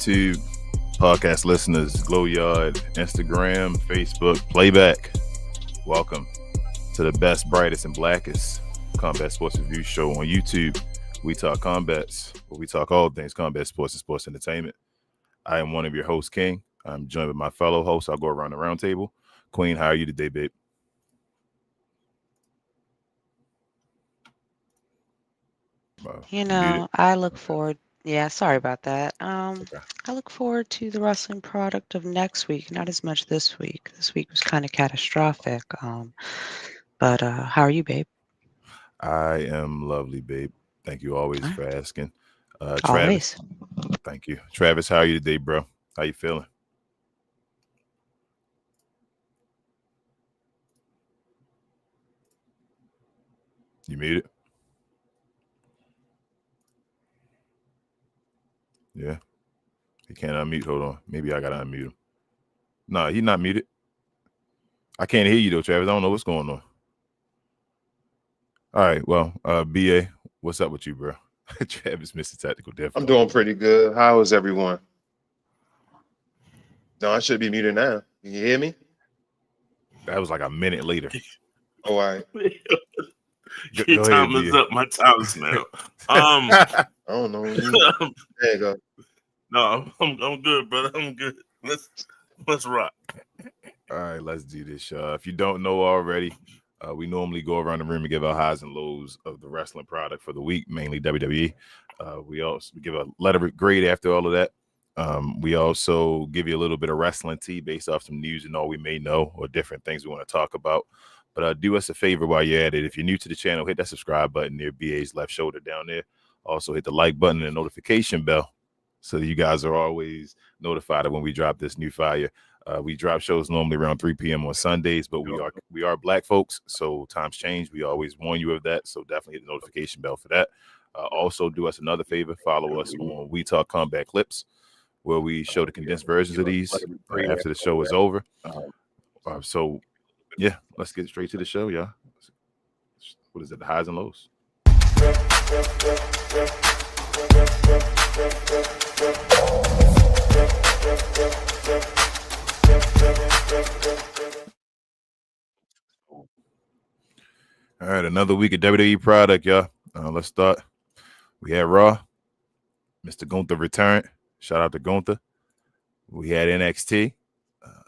YouTube, podcast listeners, Glow Yard, Instagram, Facebook, Playback. Welcome to the best, brightest, and blackest combat sports review show on YouTube. We talk combats, where we talk all things combat sports and sports entertainment. I am one of your hosts, King. I'm joined with my fellow hosts. I'll go around the round table. Queen, how are you today, babe? I look forward. Yeah, sorry about that. Okay. I look forward to the wrestling product of next week, not as much this week. This week was kind of catastrophic. But how are you, babe? I am lovely, babe. Thank you always for asking. Travis, Always. thank you. Travis, how are you today, bro? How you feeling? You muted? Yeah. He can't unmute. Hold on. Maybe I gotta unmute him. No, he's not muted. I can't hear you though, Travis. I don't know what's going on. All right. Well, BA, what's up with you, bro? Travis missed the technical difficulty. I'm doing pretty good. How is everyone? No, I should be muted now. Can you hear me? That was like a minute later. Oh, all right. Your time is up. My time is now. I don't know. There you go. No, I'm good, brother. I'm good. Let's rock. All right, let's do this. If you don't know already, we normally go around the room and give our highs and lows of the wrestling product for the week, mainly WWE. We also give a letter grade after all of that. We also give you a little bit of wrestling tea based off some news and all we may know or different things we want to talk about. But do us a favor while you're at it. If you're new to the channel, hit that subscribe button near BA's left shoulder down there. Also hit the like button and the notification bell so that you guys are always notified of when we drop this new fire. We drop shows normally around 3 p.m. on Sundays, but we are black folks, so times change. We always warn you of that, so definitely hit the notification bell for that. Also, do us another favor. Follow us on We Talk Combat Clips, where we show the condensed versions of these after the show is over. So, yeah, let's get straight to the show, y'all. What is it, the highs and lows? All right, another week of WWE product, y'all. Let's start. We had Raw. Mr. Gunther returned. Shout out to Gunther. We had NXT.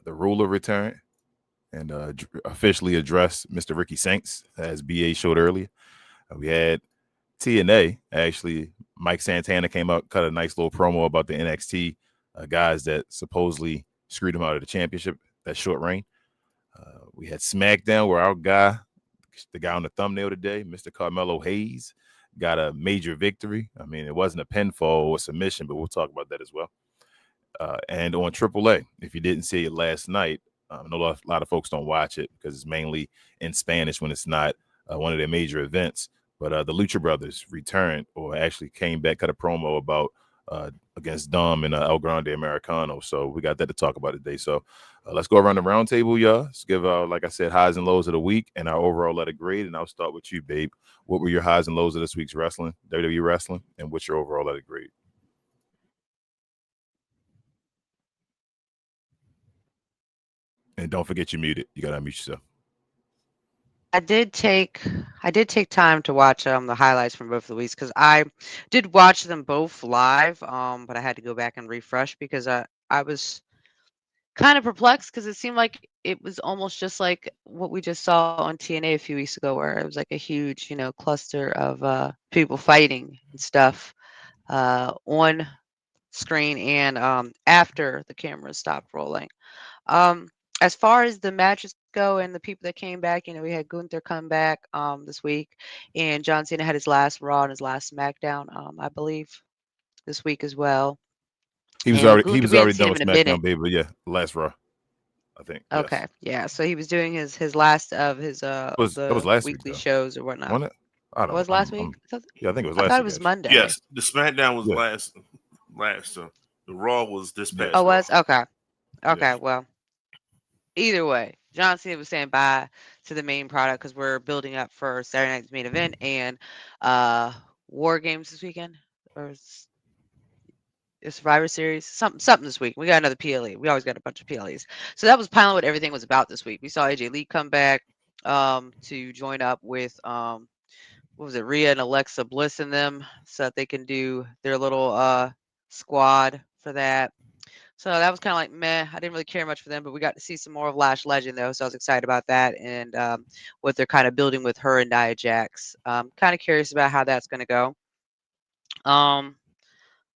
The Ruler returned and officially addressed Mr. Ricky Saints, as BA showed earlier. We had TNA. Actually, Mike Santana came out, cut a nice little promo about the NXT guys that supposedly screwed him out of the championship, that short reign. We had SmackDown, where our guy, the guy on the thumbnail today, Mr. Carmelo Hayes, got a major victory. I mean, it wasn't a pinfall or submission, but we'll talk about that as well. And on AAA, if you didn't see it last night, I know a lot of folks don't watch it because it's mainly in Spanish when it's not one of their major events. But the Lucha Brothers returned, or actually came back, cut a promo about against Dom and El Grande Americano. So we got that to talk about today. So let's go around the round table, y'all. Let's give, like I said, highs and lows of the week and our overall letter grade. And I'll start with you, babe. What were your highs and lows of this week's wrestling, WWE wrestling, and what's your overall letter grade? And don't forget you're muted. You gotta unmute yourself. I did take time to watch the highlights from both of the weeks because I did watch them both live. But I had to go back and refresh because I was kind of perplexed because it seemed like it was almost just like what we just saw on TNA a few weeks ago, where it was like a huge, cluster of people fighting and stuff on screen and after the cameras stopped rolling. As far as the matches go and the people that came back, we had Gunther come back this week, and John Cena had his last Raw and his last SmackDown, I believe, this week as well. He was And already Gunther, we hadn't done seen him with in a minute. SmackDown, baby. But yeah, last Raw, I think. Okay, Yes. yeah. So he was doing his last of his That was the last week, weekly though. shows or whatnot. Wasn't it? I It don't. was last week? Yeah, I think it was I last thought it week. was actually. Monday. Yes, the SmackDown was Yeah. last. The Raw was this past. Oh, Raw. was okay. Okay, Yeah. well, either way, John Cena was saying bye to the main product because we're building up for Saturday night's main event and WarGames this weekend. Or Survivor Series, something this week. We got another PLE. We always got a bunch of PLEs. So that was kind of what everything was about this week. We saw AJ Lee come back to join up with what was it, Rhea and Alexa Bliss in them, so that they can do their little squad for that. So that was kind of like meh. I didn't really care much for them, but we got to see some more of Lash Legend though, so I was excited about that and what they're kind of building with her and Nia Jax. Kind of curious about how that's going to go.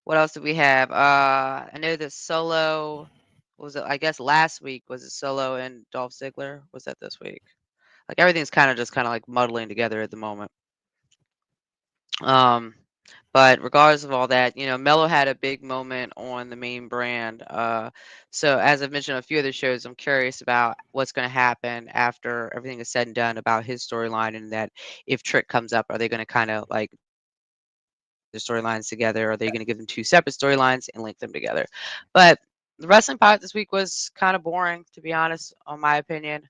What else did we have? I know that Solo was it, I guess last week was it Solo and Dolph Ziggler? Was that this week? Like everything's kind of just kind of like muddling together at the moment. But regardless of all that, Melo had a big moment on the main brand. So as I've mentioned on a few other shows, I'm curious about what's going to happen after everything is said and done about his storyline, and that if Trick comes up, are they going to kind of like the storylines together? Are they going to give them two separate storylines and link them together? But the wrestling part this week was kind of boring, to be honest, on my opinion.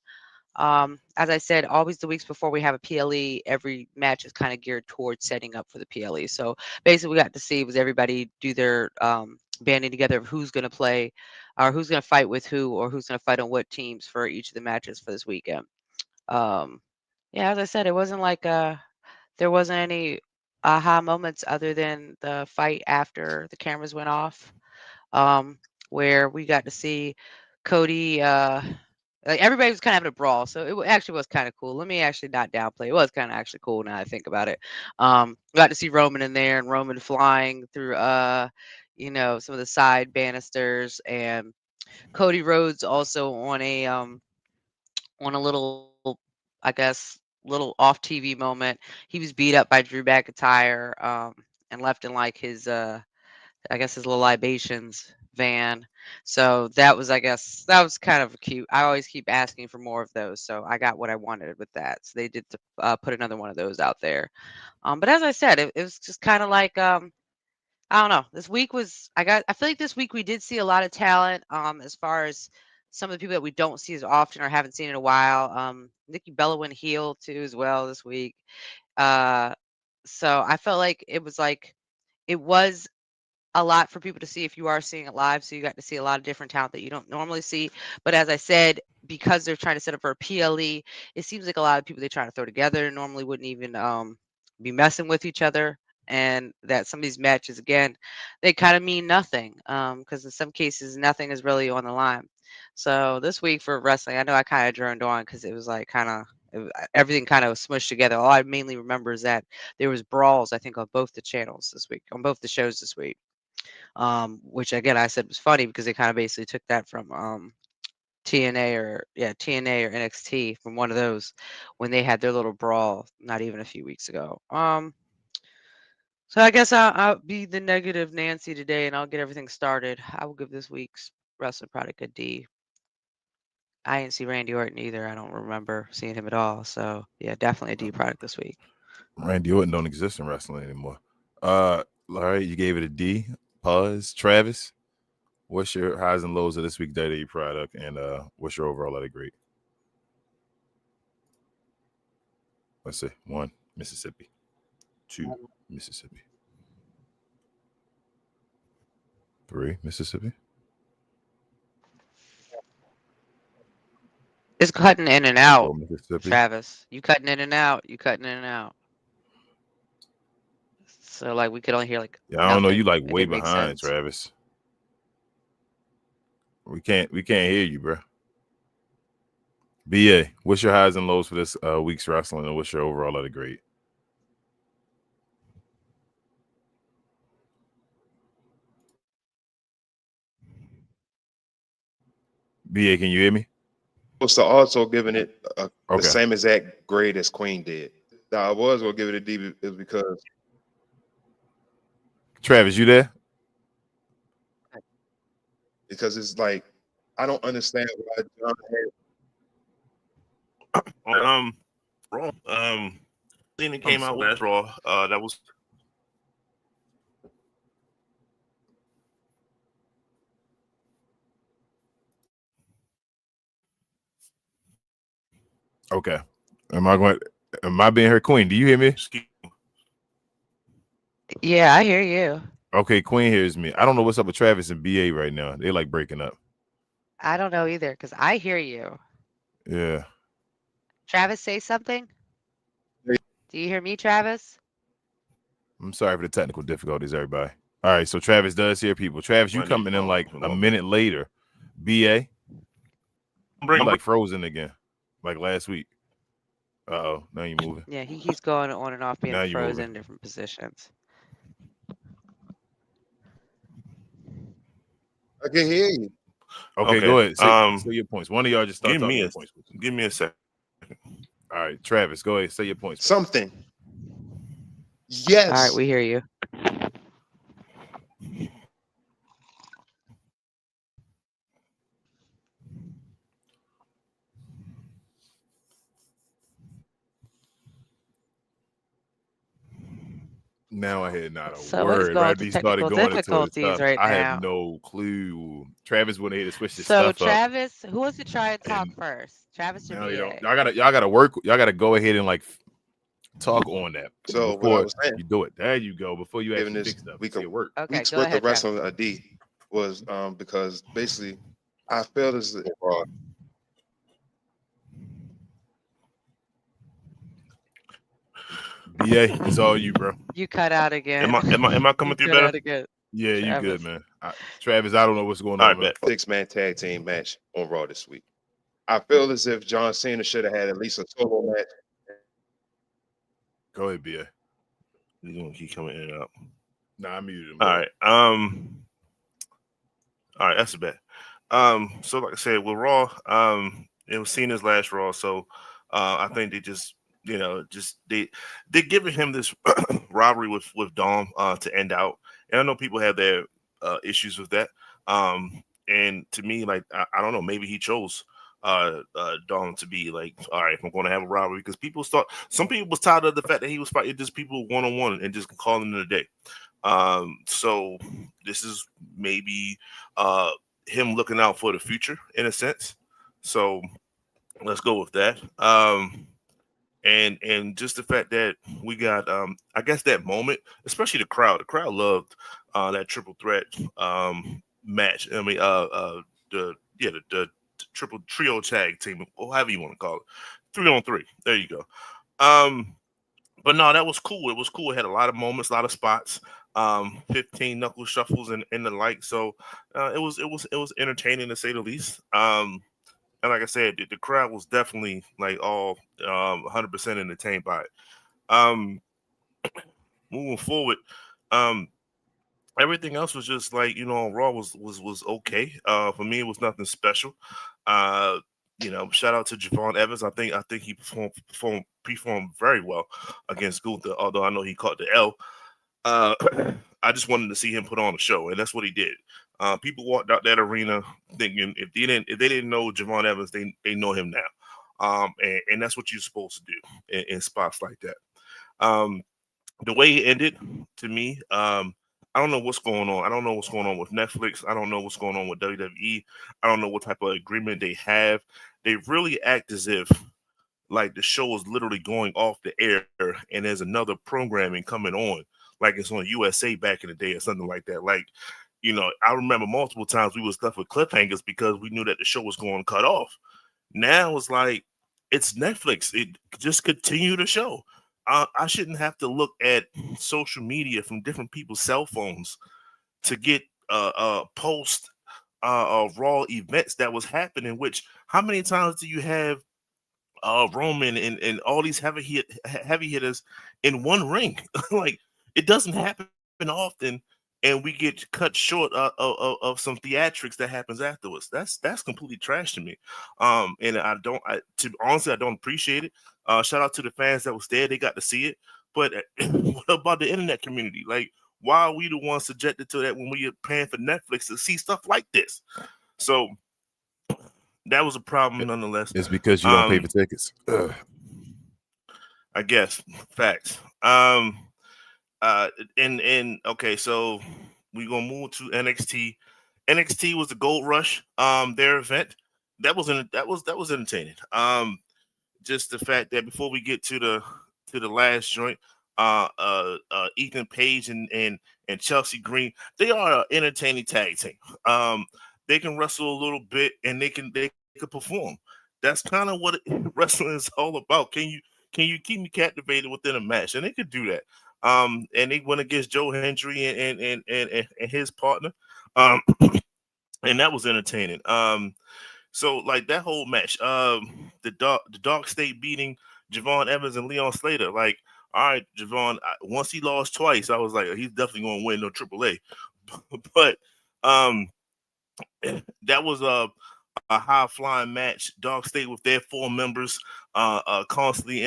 As I said, always the weeks before we have a PLE, every match is kind of geared towards setting up for the PLE. So basically, we got to see was everybody do their banding together of who's going to play, or who's going to fight with who, or who's going to fight on what teams for each of the matches for this weekend. Yeah, as I said, it wasn't like there wasn't any aha moments other than the fight after the cameras went off, where we got to see Cody. Like everybody was kind of having a brawl, so it actually was kind of cool. Let me actually not downplay. It was kind of actually cool now I think about it. Got to see Roman in there and Roman flying through some of the side banisters, and Cody Rhodes also on a little, I guess, little off TV moment. He was beat up by Drew McIntyre and left in like his I guess his little libations van. So that was, I guess, that was kind of cute. I always keep asking for more of those, so I got what I wanted with that. So they did put another one of those out there. But as I said, it was just kind of like I don't know. This week was I feel like this week we did see a lot of talent. As far as some of the people that we don't see as often or haven't seen in a while. Nikki Bella went heel too as well this week. Uh, so I felt like it was a lot for people to see if you are seeing it live. So you got to see a lot of different talent that you don't normally see. But as I said, because they're trying to set up for a PLE, it seems like a lot of people they're trying to throw together normally wouldn't even be messing with each other. And that some of these matches, again, they kind of mean nothing because in some cases, nothing is really on the line. So this week for wrestling, I know I kind of droned on because it was like everything kind of smushed together. All I mainly remember is that there was brawls, I think, on both the channels this week, on both the shows this week. Which again I said was funny because they kind of basically took that from TNA or NXT from one of those when they had their little brawl not even a few weeks ago. So I guess I'll be the negative Nancy today and I'll get everything started. I will give this week's wrestling product a D. I didn't see Randy Orton either. I don't remember seeing him at all. So yeah, definitely a D product this week. Randy Orton don't exist in wrestling anymore. All right, you gave it a D. Pause. Travis, what's your highs and lows of this week's WWE product, and what's your overall letter grade? Let's see. 1, Mississippi. 2, Mississippi. 3, Mississippi. It's cutting in and out, 4, Mississippi. Travis. You cutting in and out. You cutting in and out. So like we could only hear like Yeah, I don't know. You like It way didn't make behind, sense. Travis. We can't hear you, bro. BA, what's your highs and lows for this week's wrestling, and what's your overall letter grade? BA, can you hear me? Was also giving it the Okay. same exact grade as Queen did. Now, I was gonna give it a D is because Travis, you there? it's like I don't understand why John had Raw. Cena came out last Raw. That was Okay. Am I being her queen? Do you hear me? Yeah, I hear you. Okay, Queen hears me. I don't know what's up with Travis and BA right now. They like breaking up. I don't know either because I hear you. Yeah. Travis, say something. Do you hear me, Travis? I'm sorry for the technical difficulties, everybody. All right, so Travis does hear people. Travis, you coming in like a minute later. BA, you like frozen again, like last week. Uh-oh, now you moving. Yeah, he's going on and off being Now you frozen in moving. different positions. I can hear you. Okay, go ahead. Say your points. One of y'all just start talking your points. Give me a second. All right, Travis, go ahead. Say your points. Something. Yes. All right, we hear you. Now I had not a Somebody's word. going Right through after he started technical going into his difficulties stuff, right I now. have no clue. Travis went ahead and switched his So stuff up. Travis, who wants to try and talk And first? Travis or Now BA? y'all gotta work. Y'all gotta go ahead and like talk on that. So before what I was saying, you do it. There you go. Before you given actually this fix stuff. week See of it work. Okay, weeks go worth ahead, of wrestling Travis. a D was because basically I felt as if BA, it's all you, bro. You cut out again. Am I coming You through cut out better? again. Yeah, you Travis. good, man. Travis, I don't know what's going All on. right, Man. bet. 6-man tag team match on Raw this week. I feel as if John Cena should have had at least a solo match. Go ahead, BA. He's gonna keep coming in and out. Nah, I muted him. All right. All right, that's a bet. So like I said, with Raw, it was Cena's last Raw, so I think they just, they're giving him this rivalry with Dom to end out. And I know people have their issues with that. And to me, like I don't know, maybe he chose Dom to be like, all right, if I'm going to have a rivalry, because some people was tired of the fact that he was fighting just people one-on-one and just calling it a day. So this is maybe him looking out for the future in a sense. So let's go with that. And just the fact that we got I guess that moment, especially the crowd loved that triple threat match. I mean the triple trio tag team, or however you want to call it. 3-on-3. There you go. But no, that was cool. It was cool. It had a lot of moments, a lot of spots, 15 knuckle shuffles and the like. So it was entertaining to say the least. And like I said, the crowd was definitely like all 100% entertained by it. Moving forward, everything else was just like, Raw was okay. For me, it was nothing special. Shout out to Javon Evans. I think he performed very well against Gunther, although I know he caught the L. I just wanted to see him put on a show, and that's what he did. People walked out that arena thinking if they didn't know Javon Evans, they know him now. And that's what you're supposed to do in spots like that. The way he ended, to me, I don't know what's going on. I don't know what's going on with Netflix. I don't know what's going on with WWE. I don't know what type of agreement they have. They really act as if like the show is literally going off the air and there's another programming coming on, like it's on USA back in the day or something like that. Like, I remember multiple times we was left with cliffhangers because we knew that the show was going to cut off. Now it's like it's Netflix. It just continue the show. I shouldn't have to look at social media from different people's cell phones to get post Raw events that was happening. Which how many times do you have Roman and all these heavy hitters in one ring? Like it doesn't happen often, and we get cut short of some theatrics that happens afterwards. That's completely trash to me. And honestly, I don't appreciate it. Shout out to the fans that was there; they got to see it. But what about the internet community? Like, why are we the ones subjected to that when we are paying for Netflix to see stuff like this? So that was a problem nonetheless. It's because you don't pay for tickets. I guess facts. Okay, so we're gonna move to NXT. NXT was the Gold Rush, their event. That was entertaining. Just the fact that before we get to the last joint, Ethan Page and Chelsea Green. They are an entertaining tag team. They can wrestle a little bit and they can perform. That's kind of what wrestling is all about. Can you keep me captivated within a match? And they could do that. And they went against Joe Hendry and his partner. And that was entertaining. So like that whole match, the Dark State beating Javon Evans and Leon Slater. Like, all right, Javon. Once he lost twice, I was like, he's definitely going to win no AAA. But that was a high flying match. Dark State with their 4 members, constantly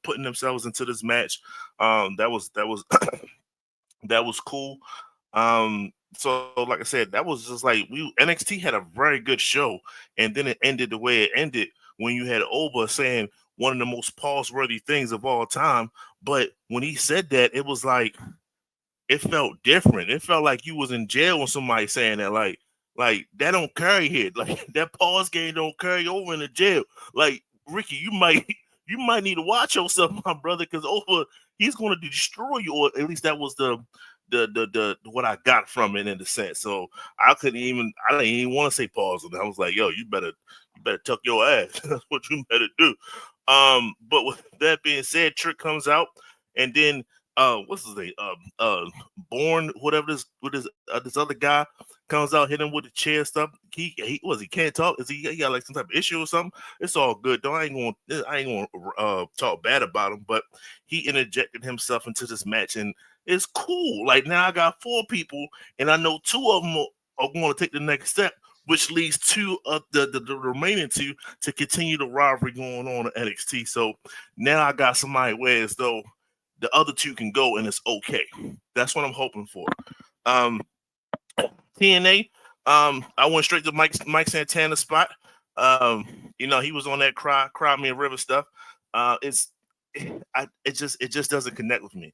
putting themselves into this match. That was that was cool. So like I said, that was just like NXT had a very good show, and then it ended the way it ended when you had Oba saying one of the most pause-worthy things of all time. But when he said that, it was like it felt different. It felt like you was in jail when somebody saying that, like that don't carry here. Like that pause game don't carry over in the jail. Like Ricky, you might need to watch yourself, my brother, because Oba, he's going to destroy you, or at least that was the what I got from it in the sense. So I didn't even want to say pause on it. I was like, yo, you better tuck your ass. That's what you better do. But with that being said, Trick comes out, and then what's his name? Born, whatever this other guy comes out, hit him with the chair stuff. He can't talk. Is he got like some type of issue or something? It's all good. Though I ain't gonna talk bad about him, but he interjected himself into this match, and it's cool. Like now I got 4 people, and I know 2 of them are going to take the next step, which leads 2 of the remaining 2 to continue the rivalry going on at NXT. So now I got somebody where as though the other 2 can go and it's okay. That's what I'm hoping for. TNA, I went straight to Mike Santana's spot. He was on that Cry Me a River stuff. It just doesn't connect with me.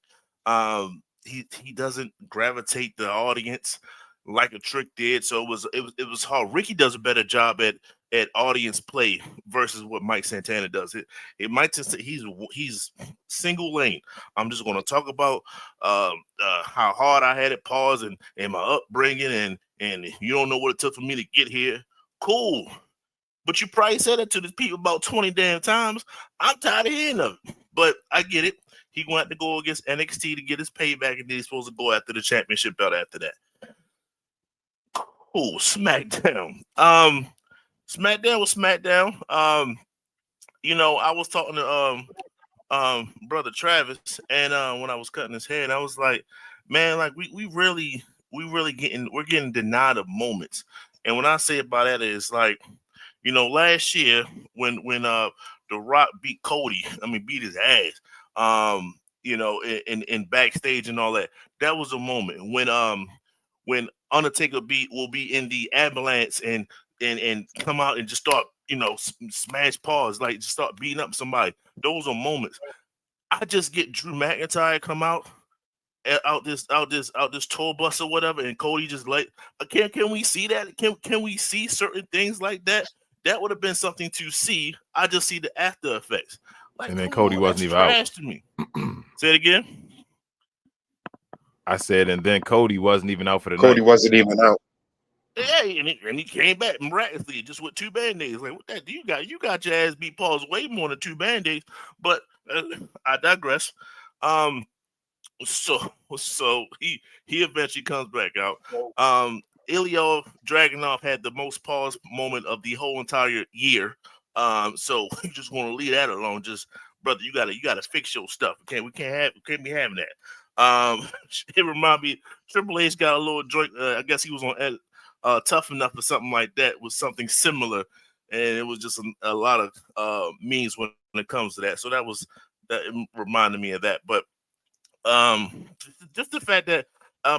He doesn't gravitate the audience like a Trick did, so it was hard. Ricky does a better job at audience play versus what Mike Santana does. It might just he's single lane. I'm just going to talk about how hard I had it, pause and my upbringing, and you don't know what it took for me to get here. Cool. But you probably said it to the people about 20 damn times. I'm tired of hearing of it. But I get it. He wanted to go against NXT to get his payback, and then he's supposed to go after the championship belt after that. Cool. SmackDown. SmackDown was SmackDown. I was talking to brother Travis, and when I was cutting his hair, and I was like, man, like we're getting denied of moments. And when I say about that is like, last year when The Rock beat his ass, in backstage and all that, that was a moment when Undertaker will be in the ambulance and come out and just start, smash paws, like just start beating up somebody. Those are moments. I just get Drew McIntyre come out this tour bus or whatever, and Cody just like, can we see that? Can we see certain things like that? That would have been something to see. I just see the after effects. Like, and then Cody wasn't even out. To me. Say it again. I said, and then Cody wasn't even out for the Cody night. wasn't even out. Yeah, and he came back miraculously just with 2 band-aids. Like, what that do you got? You got your ass beat Paul's way more than 2 band-aids. But I digress. So he eventually comes back out. Ilya Dragunov had the most pause moment of the whole entire year. So you just want to leave that alone. Just brother, you gotta fix your stuff. We can't be having that. It reminded me Triple H got a little joint. I guess he was on Tough Enough or something like that, with something similar, and it was just a lot of memes when it comes to that. So that reminded me of that. But just the fact that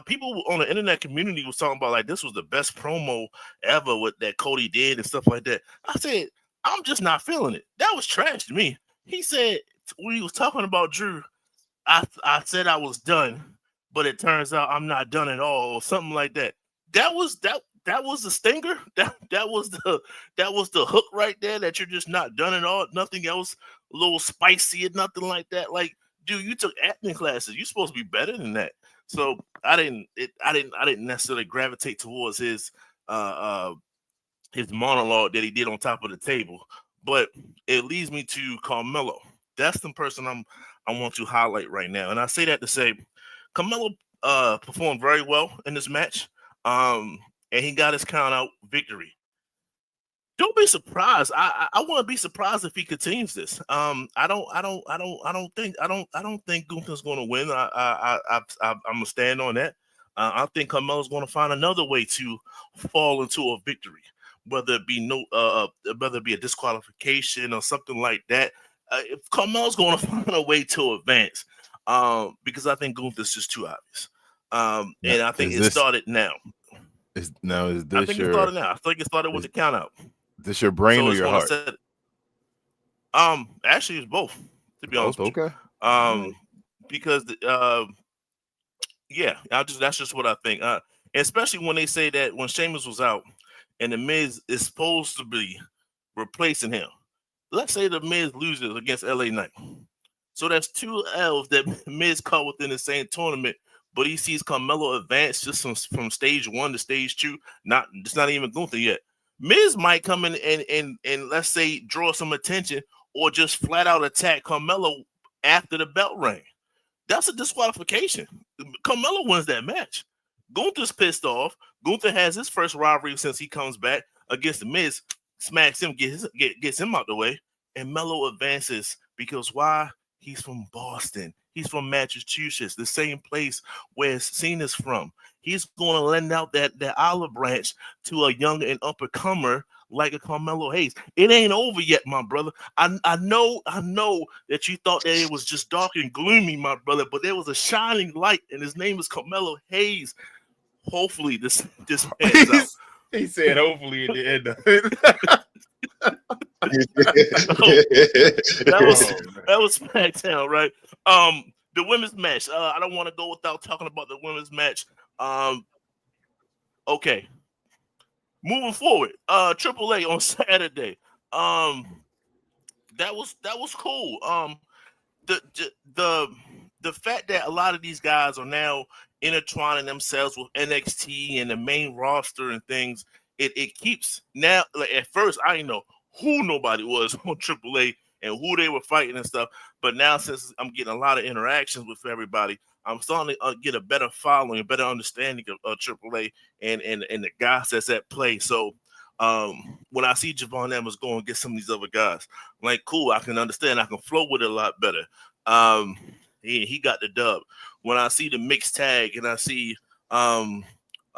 people on the internet community was talking about like this was the best promo ever with that Cody did and stuff like that. I said, I'm just not feeling it. That was trash to me. He said when he was talking about Drew, I said I was done, but it turns out I'm not done at all, or something like that. that was the stinger. That was the hook right there. That you're just not done at all. Nothing else, a little spicy or nothing like that. Like, dude, you took acting classes. You're supposed to be better than that. So I didn't necessarily gravitate towards his monologue that he did on top of the table. But it leads me to Camelo. That's the person I want to highlight right now. And I say that to say Camelo performed very well in this match. And he got his count out victory. Don't be surprised. I want to be surprised if he continues this. I don't think Gunther's going to win. I'm gonna stand on that. I think Carmelo's going to find another way to fall into a victory, whether it be whether it be a disqualification or something like that. If Carmelo's going to find a way to advance, because I think Gunther's just too obvious. And I think it started now. Is this I think it started now. I think it started with the count out. This your brain or your heart? Actually, it's both. To be honest, okay. Because that's just what I think. Especially when they say that when Sheamus was out and the Miz is supposed to be replacing him. Let's say the Miz loses against LA Knight. So that's 2 L's that Miz caught within the same tournament, but he sees Camelo advance just from stage 1 to stage 2. It's not even Gunther yet. Miz might come in and let's say draw some attention or just flat out attack Camelo after the belt ring. That's a disqualification. Camelo wins that match. Gunther's pissed off. Gunther has his first rivalry since he comes back against the Miz, smacks him, gets him out the way, and Melo advances because why? He's from Boston. He's from Massachusetts, the same place where Cena's from. He's going to lend out that olive branch to a young and up-and-comer like a Carmelo Hayes. It ain't over yet, my brother. I know that you thought that it was just dark and gloomy, my brother, but there was a shining light, and his name is Carmelo Hayes. Hopefully, this pans out. He said, "Hopefully, at the end of it." that was SmackDown, right? The women's match. I don't want to go without talking about the women's match. Okay. Moving forward, AAA on Saturday. That was cool. The fact that a lot of these guys are now intertwining themselves with NXT and the main roster and things, it keeps now. Like at first, I didn't know who nobody was on AAA and who they were fighting and stuff. But now, since I'm getting a lot of interactions with everybody, I'm starting to get a better following, a better understanding of AAA and the guys that's at play. So when I see Javon Evans go and get some of these other guys, I'm like, cool, I can understand. I can flow with it a lot better. He got the dub. When I see the mixed tag and I see, I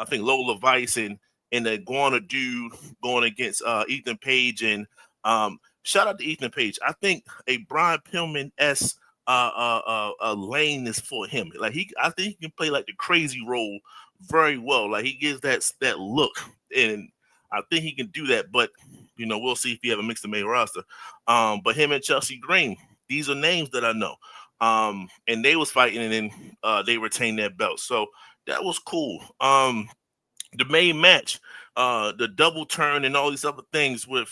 think Lola Vice and the Iguana dude going against Ethan Page and shout out to Ethan Page. I think a Brian Pillman-esque lane is for him. Like I think he can play like the crazy role very well. Like he gives that look, and I think he can do that. But we'll see if he ever makes the main roster. But him and Chelsea Green, these are names that I know. And they was fighting, and then they retained their belt. So that was cool. The main match, the double turn and all these other things with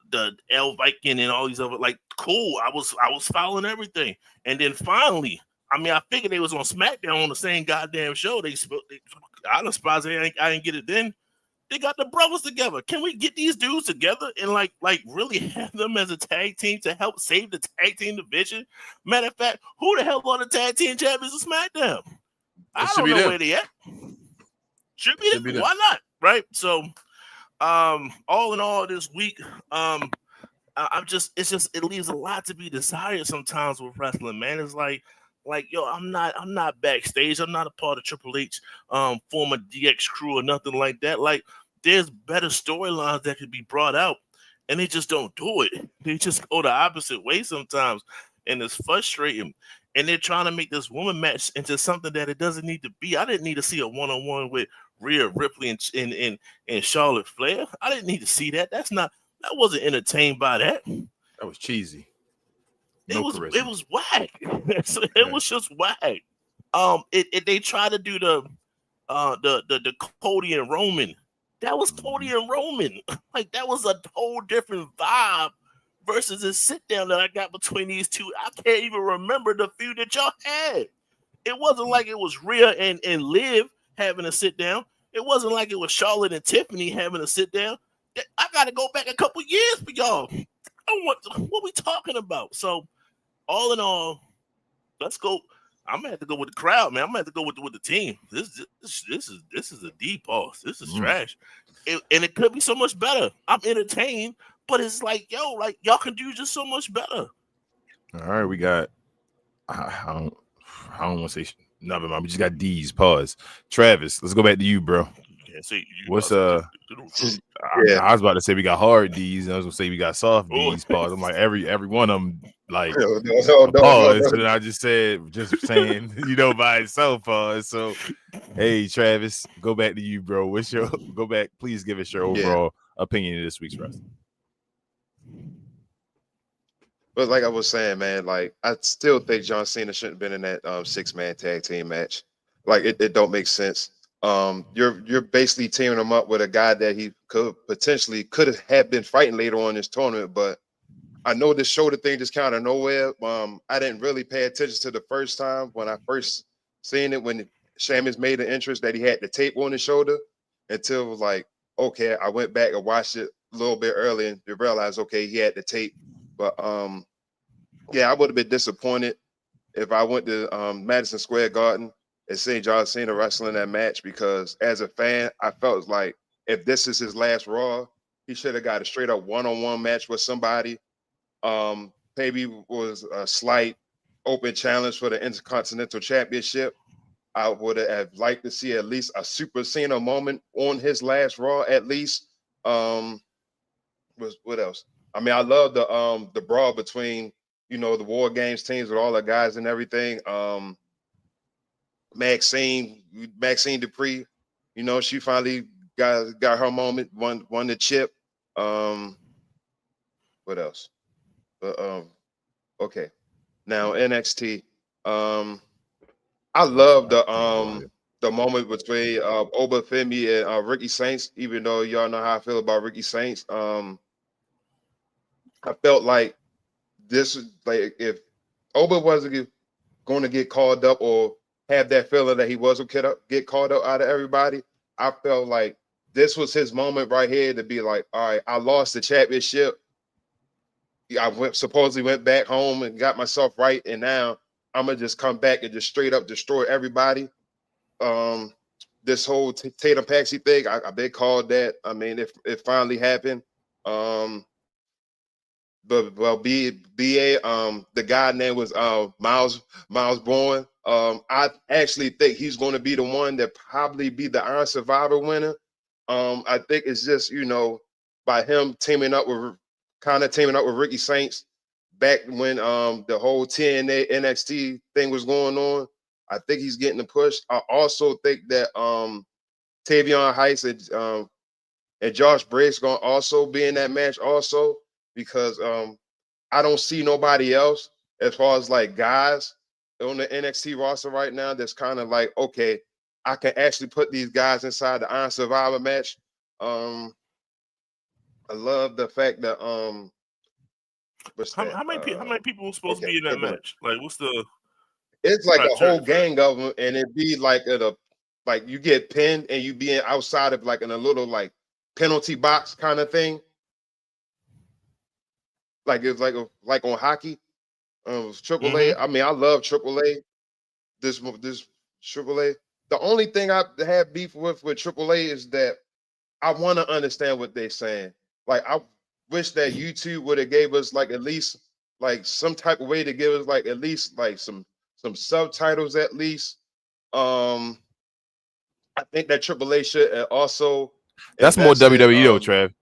the El Viking and all these other, like, cool. I was following everything. And then finally, I mean, I figured they was on SmackDown on the same goddamn show. I was surprised I didn't get it then. They got the brothers together. Can we get these dudes together and like really have them as a tag team to help save the tag team division? Matter of fact, who the hell are the tag team champions of SmackDown? I don't know where they at. Should be them. Why not? Right? So, all in all, this week, it leaves a lot to be desired sometimes with wrestling, man. It's like, yo, I'm not backstage. I'm not a part of Triple H, former DX crew or nothing like that. Like, there's better storylines that could be brought out, and they just don't do it. They just go the opposite way sometimes, and it's frustrating. And they're trying to make this woman match into something that it doesn't need to be. I didn't need to see a one-on-one with Rhea Ripley and Charlotte Flair. I didn't need to see that. I wasn't entertained by that. That was cheesy. It was whack. It was just whack. They try to do the Cody and Roman That was Cody and Roman. Like, that was a whole different vibe versus this sit down that I got between these two. I can't even remember the feud that y'all had. It wasn't like it was Rhea and Liv having a sit down. It wasn't like it was Charlotte and Tiffany having a sit down. I got to go back a couple years for y'all. What we talking about? So, all in all, let's go. I'm gonna have to go with the crowd, man. I'm gonna have to go with the team. This is a deep pause. This is trash, and it could be so much better. I'm entertained, but it's like, yo, like y'all can do just so much better. All right, we got. I don't want to say nothing. We just got D's. Pause. Travis, let's go back to you, bro. What's Yeah. I was about to say we got hard D's, and I was gonna say we got soft D's. Pause. I'm like every one of them like pause. And then I just said, just saying, by itself. Pause. So, hey, Travis, go back to you, bro. Go back? Please give us your overall opinion of this week's wrestling. But like I was saying, man, like I still think John Cena shouldn't have been in that 6-man tag team match. Like it don't make sense. You're basically teaming him up with a guy that he could have been fighting later on in this tournament. But I know this shoulder thing just kind of nowhere. I didn't really pay attention to the first time when I first seen it when Sheamus made an entrance that he had the tape on his shoulder until it was like, okay, I went back and watched it a little bit earlier and realized, okay, he had the tape. But yeah, I would have been disappointed if I went to Madison Square Garden and seen John Cena wrestling that match, because as a fan, I felt like if this is his last Raw, he should have got a straight up one-on-one match with somebody. Maybe was a slight open challenge for the Intercontinental Championship. I would have liked to see at least a Super Cena moment on his last Raw, at least. What else? I mean, I love the brawl between the WarGames teams with all the guys and everything. Maxine Dupree, she finally got her moment, won the chip. What else? Okay. Now NXT. I love the moment between Oba Femi and Ricky Saints, even though y'all know how I feel about Ricky Saints. I felt like this, like if Oba wasn't going to get called up or have that feeling that he was going to get called up out of everybody, I felt like this was his moment right here to be like, all right, I lost the championship. I supposedly went back home and got myself right, and now I'm going to just come back and just straight up destroy everybody. This whole Tatum Paxi thing, I've been called that. I mean, it finally happened. But BA, the guy name was Miles Bourne. I actually think he's going to be the one that probably be the Iron Survivor winner. I think it's just by him teaming up with Ricky Saints back when the whole TNA NXT thing was going on. I think he's getting the push. I also think that Tavion Heights and Josh Briggs going to also be in that match also, because I don't see nobody else as far as like guys on the NXT roster right now that's kind of like, okay, I can actually put these guys inside the Iron Survivor match. I love the fact that how many people were supposed to be in that match? Like, what's the? It's like a whole gang of them, and it'd be like like you get pinned and you be outside of like in a little like penalty box kind of thing. Like it's like on hockey. Triple A. I mean, I love Triple A. This Triple A. The only thing I have beef with Triple A is that I want to understand what they're saying. Like, I wish that YouTube would have gave us like at least like some type of way to give us like at least like some subtitles at least. I think that Triple A should also. That's more WWE though, Trav.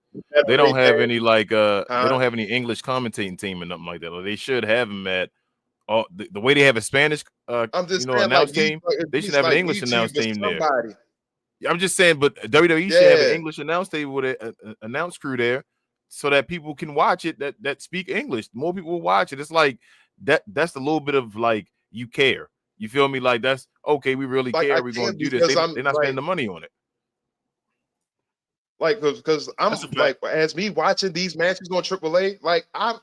They don't have any like they don't have any English commentating team or nothing like that. Or they should have them at the way they have a Spanish I'm just saying, announce like, team. They should have an English announce team there. Somebody. I'm just saying, but WWE should have an English announce team with an announce crew there, so that people can watch it that speak English. More people will watch it. It's like that's a little bit of like you care. You feel me? Like that's okay. We really care. We're going to do this. They're not spending the money on it. Like, because I'm That's a fact. like, as me watching these matches on AAA, like I'm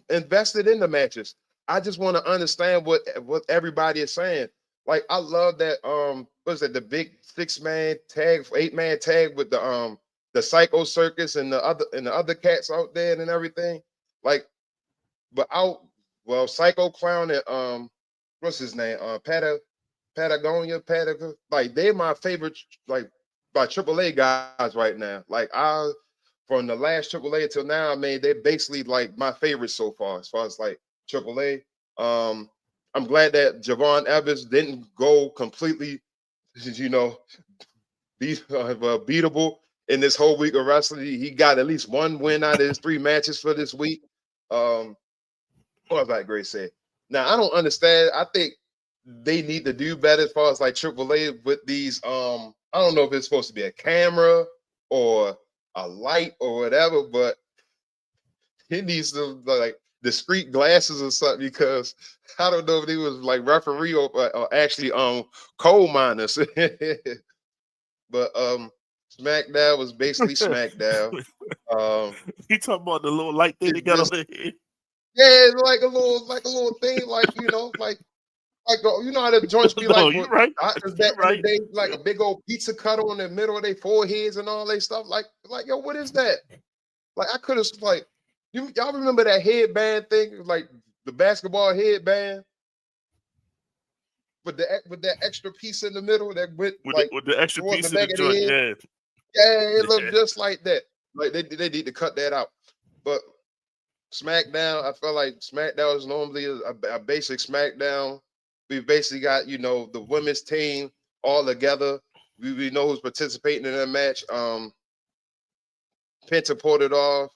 invested in the matches. I just want to understand what everybody is saying. Like, I love that what is it, the big 6-man tag, 8-man tag with the Psycho Circus and the other cats out there and everything. Like, but out, well, Psycho Clown and what's his name? Patagonia, like they're my favorite, like by AAA guys right now. Like, from the last AAA until now, I mean, they're basically like my favorites so far as like AAA. I'm glad that Javon Evans didn't go completely, you know, beatable in this whole week of wrestling. He got at least one win out of his 3 matches for this week. What was like Grace said? Now I don't understand. I think they need to do better as far as like AAA with these. I don't know if it's supposed to be a camera or a light or whatever, but it needs to like discreet glasses or something, because I don't know if they was like referee or actually coal miners. But SmackDown was basically SmackDown. You talking about the little light thing they got on their head? Yeah, it's like a little thing, like you know how the joints be No, like you're right. doctors You're back right. in the day, like a big old pizza cutter on the middle of their foreheads and all that stuff. Like yo, what is that? Like, I could have like y'all remember that headband thing, like the basketball headband with that extra piece in the middle that went like With the extra towards piece the of the back of the joint, head. yeah. Yeah, it looked just like that. Like they need to cut that out. But SmackDown, I felt like SmackDown is normally a basic SmackDown. We basically got, the women's team all together. We know who's participating in that match. Penta pulled it off.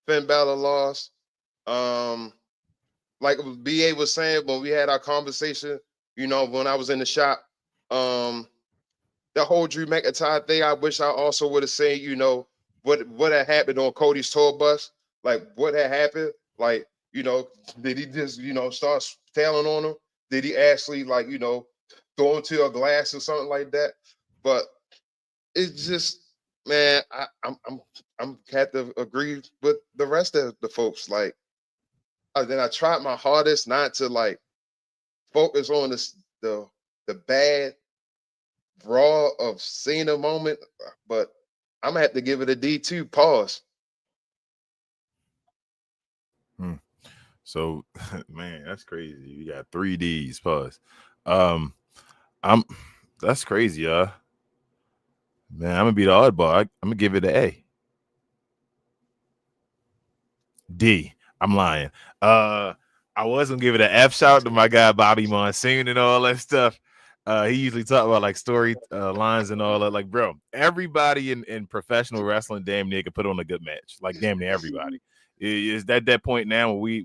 Finn Balor lost. Like BA was saying when we had our conversation, when I was in the shop, the whole Drew McIntyre thing, I wish I also would have said, what had happened on Cody's tour bus. Like, what had happened? Like, did he just, start tailing on him? Did he actually, like, throw him to a glass or something like that? But it's just, man, I'm had to agree with the rest of the folks. Like, then I tried my hardest not to like focus on the bad Raw of Cena moment, but I'm gonna have to give it a D2. Pause. So, man, that's crazy. You got 3 Ds. Pause. That's crazy, y'all. Man, I'm gonna be the oddball. I'm gonna give it an A. D. I'm lying. I was gonna give it an F. Shout out to my guy Bobby Monsoon and all that stuff. He usually talk about like story lines and all that. Like, bro, everybody in professional wrestling damn near could put on a good match. Like, damn near everybody. Is that point now where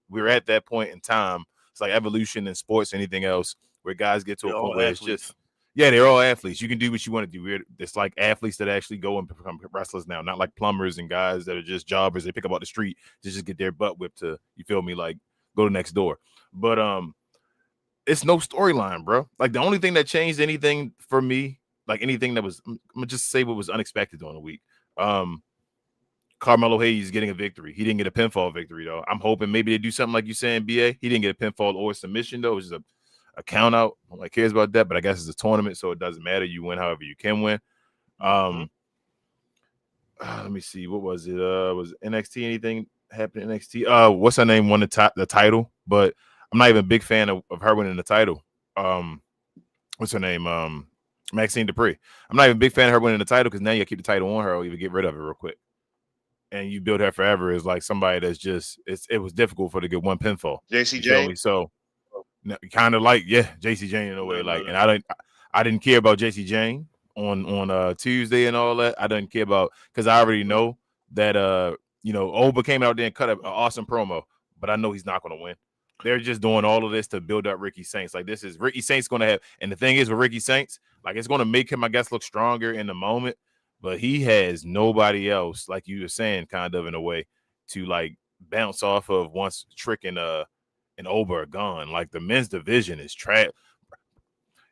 we're at that point in time? It's like evolution in sports, anything else, where guys get to a point where it's just, yeah, they're all athletes. You can do what you want to do. It's like athletes that actually go and become wrestlers now, not like plumbers and guys that are just jobbers. They pick up off the street to just get their butt whipped to, you feel me, like go to next door. But it's no storyline, bro. Like, the only thing that changed anything for me, like anything that was, I'm gonna just say what was unexpected on the week. Carmelo Hayes getting a victory. He didn't get a pinfall victory though. I'm hoping maybe they do something like you saying, BA. He didn't get a pinfall or a submission though. It was just a count out. Nobody cares about that, but I guess it's a tournament, so it doesn't matter. You win however you can win. Let me see. What was it? Was NXT anything happened in NXT? What's her name won the title, but I'm not even a big fan of her winning the title. What's her name? Maxine Dupree. I'm not even a big fan of her winning the title because now you keep the title on her or even get rid of it real quick. And you build her forever is like somebody that's just it was difficult for her to get one pinfall. JC Jane. So kind of like, yeah, JC Jane in a way. And I didn't care about JC Jane on Tuesday and all that. I didn't care about because I already know that Oba came out there and cut an awesome promo, but I know he's not gonna win. They're just doing all of this to build up Ricky Saints. Like, this is Ricky Saints gonna have, and the thing is with Ricky Saints, like, it's gonna make him, I guess, look stronger in the moment. But he has nobody else, like you were saying, kind of in a way, to like bounce off of once Trick and Oba are gone. Like, the men's division is trash.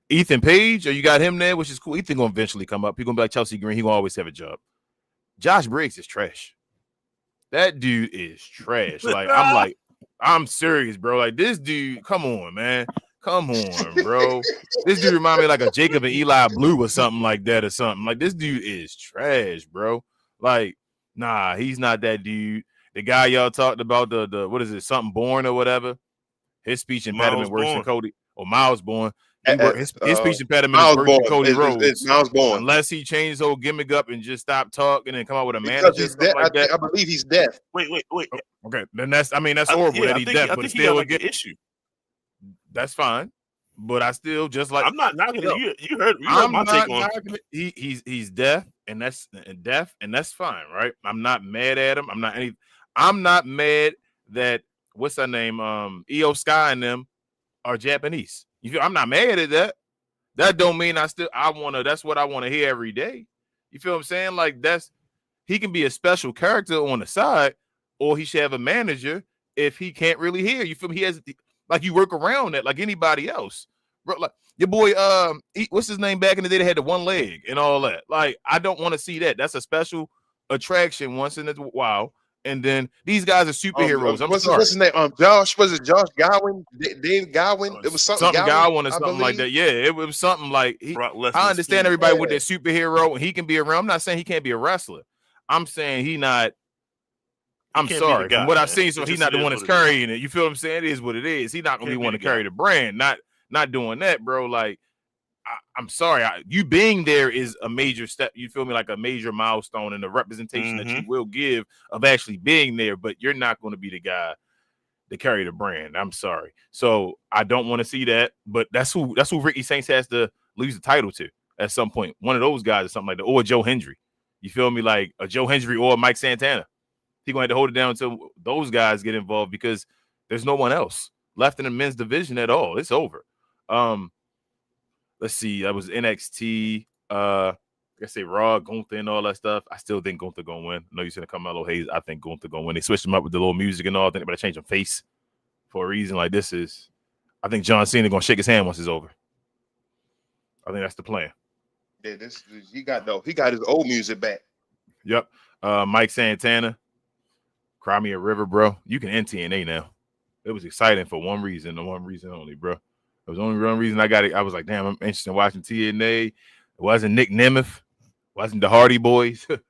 Ethan Page, or you got him there, which is cool. Ethan gonna eventually come up. He's gonna be like Chelsea Green. He gonna always have a job. Josh Briggs is trash. That dude is trash. Like, I'm serious, bro. Like, this dude, come on, man. Come on, bro. This dude remind me like a Jacob and Eli Blue or something like that or something. Like, this dude is trash, bro. Like, nah, he's not that dude. The guy y'all talked about, the what is it, something born or whatever? His speech impediment worse than Cody. Or Miles Born. His speech impediment is worse than Cody Rhodes. It's Miles Born. Unless he changed his whole gimmick up and just stop talking and come out with a Because manager. he's deaf. Like that. I believe he's deaf. Wait. Okay, then that's horrible that he's deaf, but it's still an issue. That's fine. But I still just like I'm not knocking it. You heard my take on he's deaf and that's fine, right? I'm not mad at him. I'm not mad that what's her name? EO Sky and them are Japanese. You feel I'm not mad at that. That don't mean that's what I want to hear every day. You feel what I'm saying? Like he can be a special character on the side, or he should have a manager if he can't really hear. You feel me? He has like you work around that like anybody else. Bro, like your boy, what's his name back in the day that had the one leg and all that? Like, I don't want to see that. That's a special attraction once in a while. And then these guys are superheroes. What's his name? Josh, was it Josh Godwin? Dave Godwin? It was something Godwin or something like that. Yeah, it was something like I understand everybody with their superhero and he can be around. I'm not saying he can't be a wrestler. I'm saying he not. I'm sorry. From what I've seen, so he's not the one that's carrying it. You feel what I'm saying? It is what it is. He's not gonna be one to carry the brand. Not doing that, bro. Like, I'm sorry. You being there is a major step. You feel me? Like a major milestone in the representation that you will give of actually being there. But you're not going to be the guy to carry the brand. I'm sorry. So I don't want to see that. But that's who Ricky Saints has to lose the title to at some point. One of those guys or something like that, or Joe Hendry. You feel me? Like a Joe Hendry or Mike Santana. He's going to have to hold it down until those guys get involved because there's no one else left in the men's division at all. It's over. Let's see. That was NXT. I say Raw, Gunther, and all that stuff. I still think Gunther gonna win. I know you said Camelo Hayes. I think Gunther gonna win. They switched him up with the little music and all. I think they better change him face for a reason like this is. I think John Cena gonna shake his hand once it's over. I think that's the plan. Yeah, he got his old music back. Yep. Mike Santana, Cry Me a River, bro. You can end TNA now. It was exciting for one reason and one reason only, bro. It was the only one reason I got it. I was like, damn, I'm interested in watching TNA. It wasn't Nick Nemeth. It wasn't the Hardy Boys. It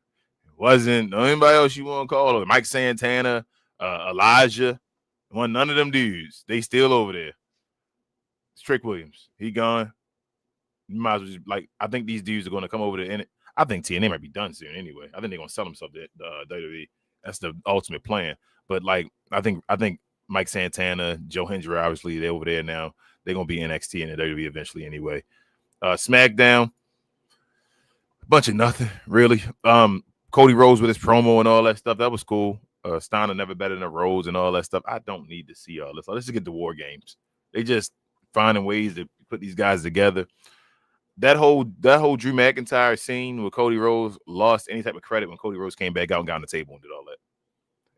wasn't anybody else you want to call it. Mike Santana, Elijah. None of them dudes. They still over there. It's Trick Williams. He gone. You might as well just, like, I think these dudes are going to come over there. And I think TNA might be done soon anyway. I think they're going to sell themselves to WWE. That's the ultimate plan. But, like, I think Mike Santana, Joe Hendry, obviously, they're over there now. They're going to be NXT and the WWE eventually anyway. SmackDown, a bunch of nothing, really. Cody Rhodes with his promo and all that stuff. That was cool. Steiner never better than Rhodes and all that stuff. I don't need to see all this. Let's just get to WarGames. They just finding ways to put these guys together. That whole Drew McIntyre scene where Cody Rhodes lost any type of credit when Cody Rhodes came back out and got on the table and did all that.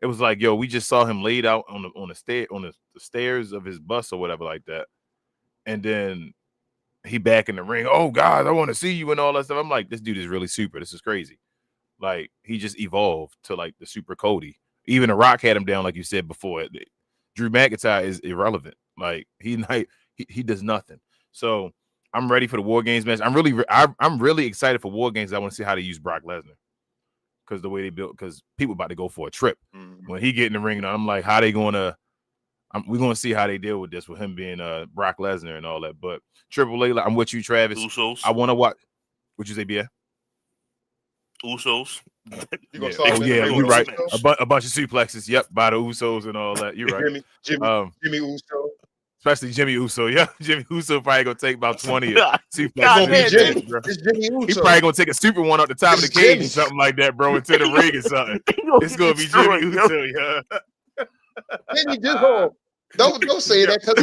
It was like, yo, we just saw him laid out on the stairs of his bus or whatever like that. And then he back in the ring. Oh, God, I want to see you and all that stuff. I'm like, this dude is really super. This is crazy. Like, he just evolved to, like, the super Cody. Even The Rock had him down, like you said before. Drew McIntyre is irrelevant. Like, he does nothing. So I'm ready for the WarGames match. I'm really excited for WarGames. I want to see how they use Brock Lesnar. Because the way they built, because people about to go for a trip. When he get in the ring, I'm like, how they going to, we're going to see how they deal with this with him being Brock Lesnar and all that. But Triple A, I'm with you, Travis. Usos. I want to watch. What'd you say, BA? Usos. You're right. A bunch of suplexes. Yep, by the Usos and all that. You're right. Jimmy Uso. Especially Jimmy Uso. Yeah, Jimmy Uso probably going to take about 20 suplexes. It's Jimmy Uso. He's probably going to take a super one off the top of the cage or something like that, bro, into the ring or something. It's going to be Jimmy Uso, yeah. Then he just don't say that because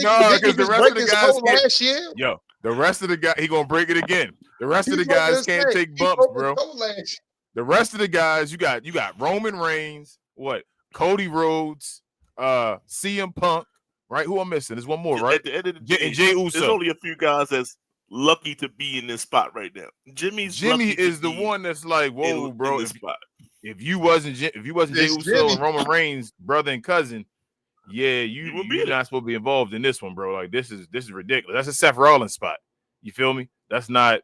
I think the rest of the guys last year. Yo, the rest of the guys he gonna break it again. The rest of the guys can't take bumps, bro. The rest of the guys, you got Roman Reigns, Cody Rhodes, CM Punk, right? Who I'm missing? There's one more, right? At the end of the day, and Jey Uso. There's only a few guys lucky to be in this spot right now. Jimmy Jimmy is the one that's like, whoa, bro. In spot. If you wasn't Jey Uso and Roman Reigns' brother and cousin, yeah, you're not supposed to be involved in this one, bro. Like this is ridiculous. That's a Seth Rollins spot. You feel me? That's not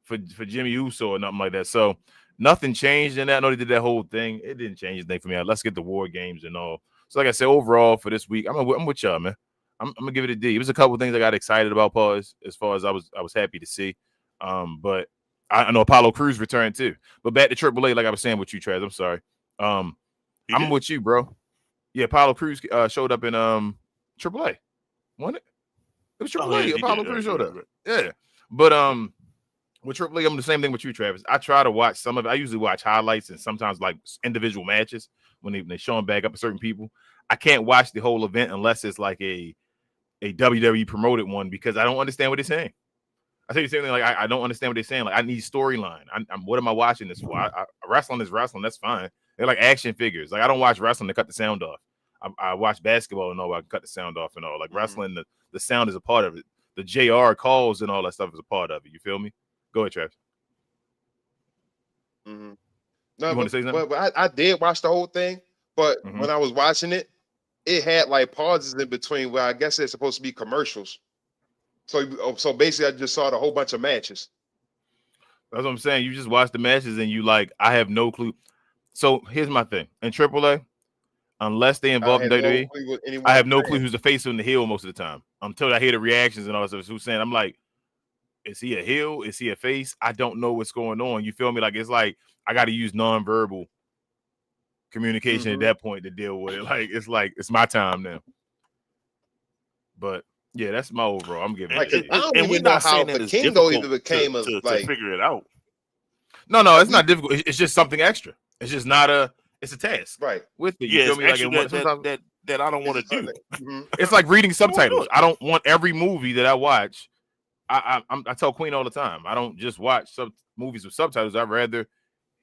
for Jimmy Uso or nothing like that. So nothing changed in that. I know they did that whole thing. It didn't change anything for me. Let's get the war games and all. So like I said, overall for this week, I'm with y'all, man. I'm gonna give it a D. It was a couple of things I got excited about, Paul, as far as I was happy to see. But I know Apollo Crews returned too. But back to AAA, like I was saying with you, Trez. I'm sorry. I'm with you, bro. Yeah, Apollo Crews showed up in AAA. Wasn't it? It was AAA. Yeah, Apollo Crews showed up. Right. Yeah. But with AAA, I'm the same thing with you, Travis. I try to watch some of it. I usually watch highlights and sometimes like individual matches when they show them back up to certain people. I can't watch the whole event unless it's like a WWE promoted one because I don't understand what they're saying. I tell you the same thing. Like I don't understand what they're saying. Like I need storyline. What am I watching this for? Wrestling is wrestling. That's fine. They're like action figures. Like I don't watch wrestling to cut the sound off. I watch basketball and know I can cut the sound off and all. Like wrestling, the sound is a part of it. The JR calls and all that stuff is a part of it. You feel me? Go ahead, Travis. No, you want to say something? But I did watch the whole thing. But when I was watching it, it had like pauses in between where I guess it's supposed to be commercials. So basically, I just saw a whole bunch of matches. That's what I'm saying. You just watch the matches and you like, I have no clue. So here's my thing. In AAA, unless they involve in WWE, I have no clue who's the face and the heel most of the time. Until I hear the reactions and all that stuff. Who's saying, I'm like, is he a heel? Is he a face? I don't know what's going on. You feel me? Like it's like I got to use nonverbal communication at that point to deal with it. It's my time now. But yeah, that's my overall. I'm giving it. And we're not saying that the Kingo even became to figure it out. No, it's not difficult. It's just something extra. It's just not it's a task. Right. With it. You feel me? That I don't want to do. It's like reading subtitles. I don't want every movie that I watch. I tell Queen all the time. I don't just watch movies with subtitles. I'd rather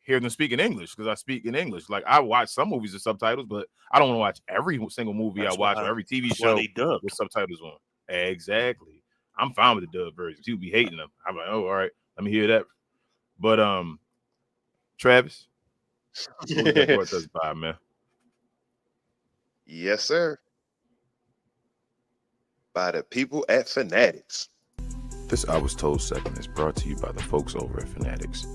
hear them speak in English because I speak in English. Like I watch some movies with subtitles, but I don't want to watch every single movie I watch or every TV show with subtitles on. Exactly. I'm fine with the dub version. People be hating them. I'm like, oh, all right, let me hear that. But Travis, what does buy, man? Yes, sir. By the people at Fanatics. This I Was Told segment is brought to you by the folks over at Fanatics.